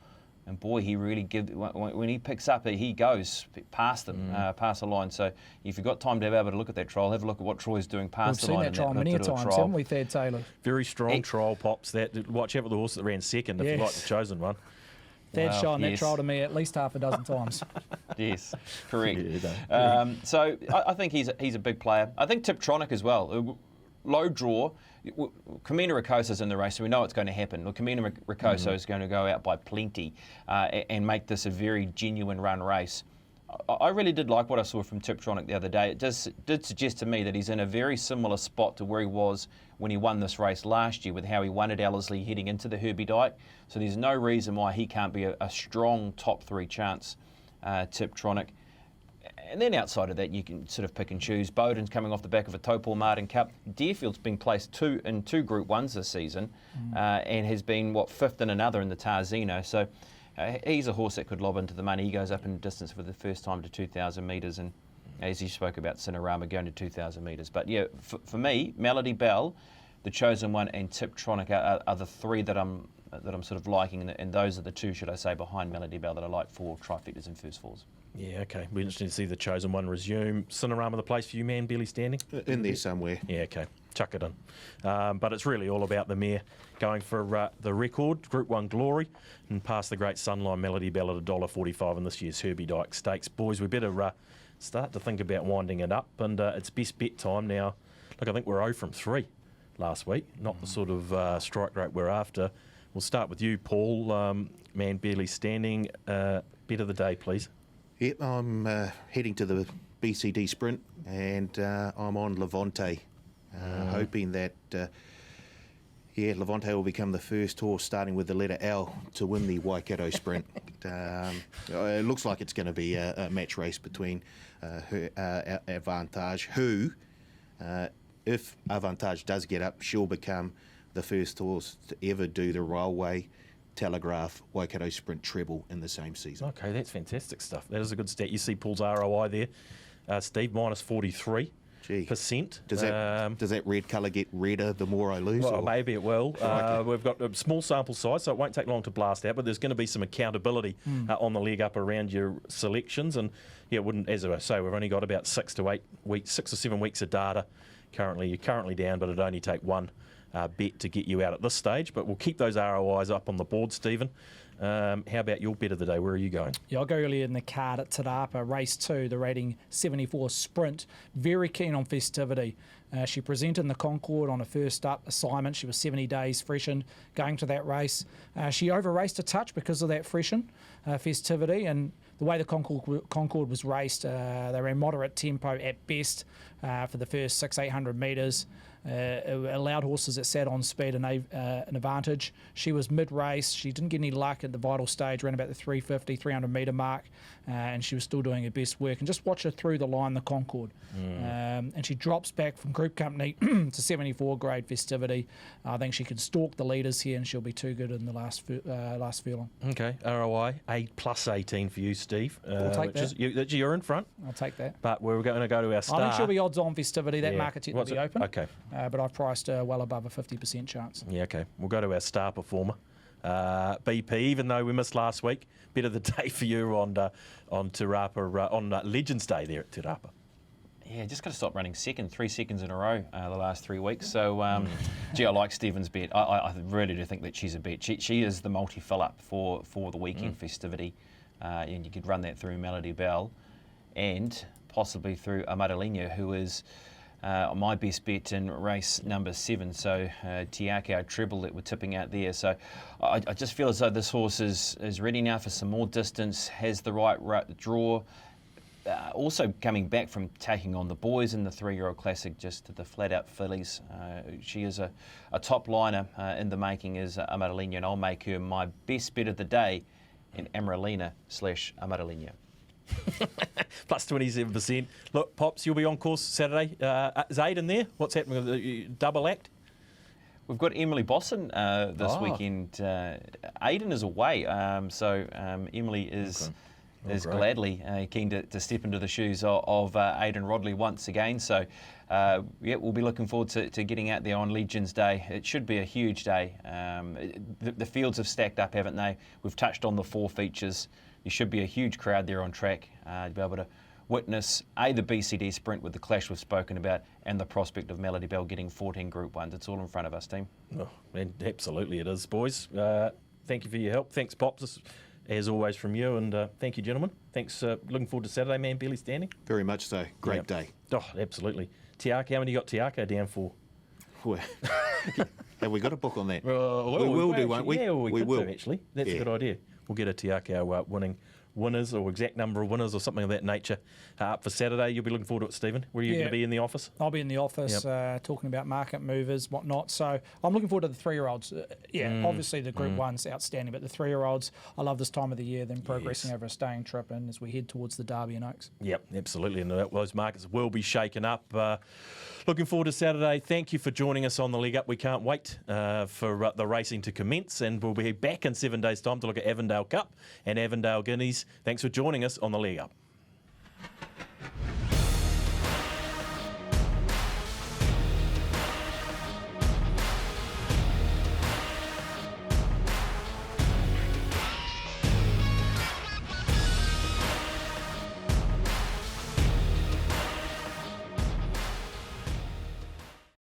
And boy, he really when he picks up, he goes past them, past the line. So if you've got time to be able to look at that trial, have a look at what Troy's doing past the line. We've seen that trial many times, haven't we, Thad Taylor? Very strong trial, Pops. That watch out for the horse that ran second, if you like the Chosen One. Thad's shown that trial to me at least half a dozen times. Yes, correct. So I think he's a big player. I think Tiptronic as well. Low draw. Kamina Rikosa's in the race, so we know it's going to happen. Well, Kamina Rikosa is going to go out by plenty and make this a very genuine run race. I really did like what I saw from Tiptronic the other day. It did suggest to me that he's in a very similar spot to where he was when he won this race last year, with how he won at Ellerslie heading into the Herbie Dyke. So there's no reason why he can't be a strong top 3 chance, Tiptronic. And then outside of that, you can sort of pick and choose. Bowden's coming off the back of a Topol Martin Cup. Deerfield's been placed in two Group 1s this season and has been, 5th in another in the Tarzino. So he's a horse that could lob into the money. He goes up in distance for the first time to 2,000 metres, and as you spoke about, Cinerama going to 2,000 metres. But yeah, for me, Melody Bell, the Chosen One, and Tiptronic are the 3 that I'm sort of liking, and those are the 2, should I say, behind Melody Bell that I like for trifectas and first fours. Yeah, okay. We're interested to see the Chosen One resume. Cinerama the place for you, man, barely standing? In there somewhere. Yeah, okay. Chuck it in. But it's really all about the mare going for the record, Group 1 glory, and past the great Sunline Melody Bell at $1.45 in this year's Herbie Dyke Stakes. Boys, we better start to think about winding it up, and it's best bet time now. Look, I think we're 0 from 3 last week, not the sort of strike rate we're after. We'll start with you, Paul, man barely standing. Bet of the day, please. Yep, I'm heading to the BCD Sprint, and I'm on Levante, hoping that Yeah, Levante will become the first horse starting with the letter L to win the Waikato Sprint. It looks like it's going to be a match race between Avantage, who, if Avantage does get up, she'll become the first horse to ever do the Railway Telegraph Waikato Sprint treble in the same season. Okay, that's fantastic stuff. That is a good stat. You see Paul's ROI there, Steve, minus 43%. Does that red colour get redder the more I lose? Well, maybe it will. We've got a small sample size, so it won't take long to blast out, but there's going to be some accountability on the leg up around your selections. And yeah, it wouldn't, as I say, we've only got about 6 or 7 weeks of data currently. You're currently down, but it'd only take one bet to get you out at this stage. But we'll keep those ROIs up on the board, Stephen. How about your bet of the day? Where are you going? Yeah, I'll go earlier in the card at Te Rapa, race 2, the rating 74 Sprint. Very keen on festivity. She presented in the Concord on a first up assignment. She was 70 days freshened going to that race. She over-raced a touch because of that freshen festivity, and the way the Concord was raced, they ran moderate tempo at best for the first 600-800 metres. It allowed horses that sat on speed an advantage. She was mid-race. She didn't get any luck at the vital stage, ran about the 350, 300 metre mark, and she was still doing her best work. And just watch her through the line, the Concord. And she drops back from Group Company to 74 grade festivity. I think she can stalk the leaders here, and she'll be too good in the last furlong. Okay, ROI, A plus 18 for you, Steve. I'll take that. You're in front. I'll take that. But we're going to go to our star. I think she'll be odds on festivity. That market's yet to be open. Okay. But I've priced her well above a 50% chance. Yeah, okay. We'll go to our star performer, BP. Even though we missed last week, bit of the day for you on Te Rapa, on Legends Day there at Te Rapa. Yeah, just got to stop running second, 3 seconds in a row the last 3 weeks. So, gee, I like Stephen's bet. I really do think that she's a bet. She is the multi-fill-up for the weekend festivity. And you could run that through Melody Bell and possibly through Amaralina, who is my best bet in race number 7. So, Tiakau treble that we're tipping out there. So, I just feel as though this horse is ready now for some more distance, has the right draw. Also coming back from taking on the boys in the 3-year-old classic, just to the flat-out fillies. She is a top liner in the making, is Amaralina, and I'll make her my best bet of the day in Amaralina/Amaralina. Plus 27%. Look, Pops, you'll be on course Saturday. Is Aiden there? What's happening with the double act? We've got Emily Bosson this weekend. Aiden is away, so Emily is... Okay. Is gladly keen to step into the shoes of Aidan Rodley once again. So, yeah, we'll be looking forward to getting out there on Legends Day. It should be a huge day. The fields have stacked up, haven't they? We've touched on the 4 features. There should be a huge crowd there on track to be able to witness the BCD Sprint with the clash we've spoken about, and the prospect of Melody Bell getting 14 Group 1s. It's all in front of us, team. Oh, and absolutely it is, boys. Thank you for your help. Thanks, Pops. As always from you, and thank you, gentlemen. Thanks. Looking forward to Saturday, man. Barely standing. Very much so. Great day. Oh, absolutely. Tiaka, how many you got Tiaka down for? Have we got a book on that? We will do, won't we? Yeah, we will. do, actually. That's a good idea. We'll get a Tiaka winning winners or exact number of winners or something of that nature up for Saturday. You'll be looking forward to it, Stephen. Were you going to be in the office? I'll be in the office talking about market movers, whatnot. So I'm looking forward to the 3-year-olds. Obviously the Group 1's outstanding, but the 3-year-olds, I love this time of the year, them progressing over a staying trip and as we head towards the Derby and Oaks. Yep, absolutely. And those markets will be shaken up. Looking forward to Saturday. Thank you for joining us on the leg up. We can't wait for the racing to commence, and we'll be back in 7 days' time to look at Avondale Cup and Avondale Guineas. Thanks for joining us on the leg up.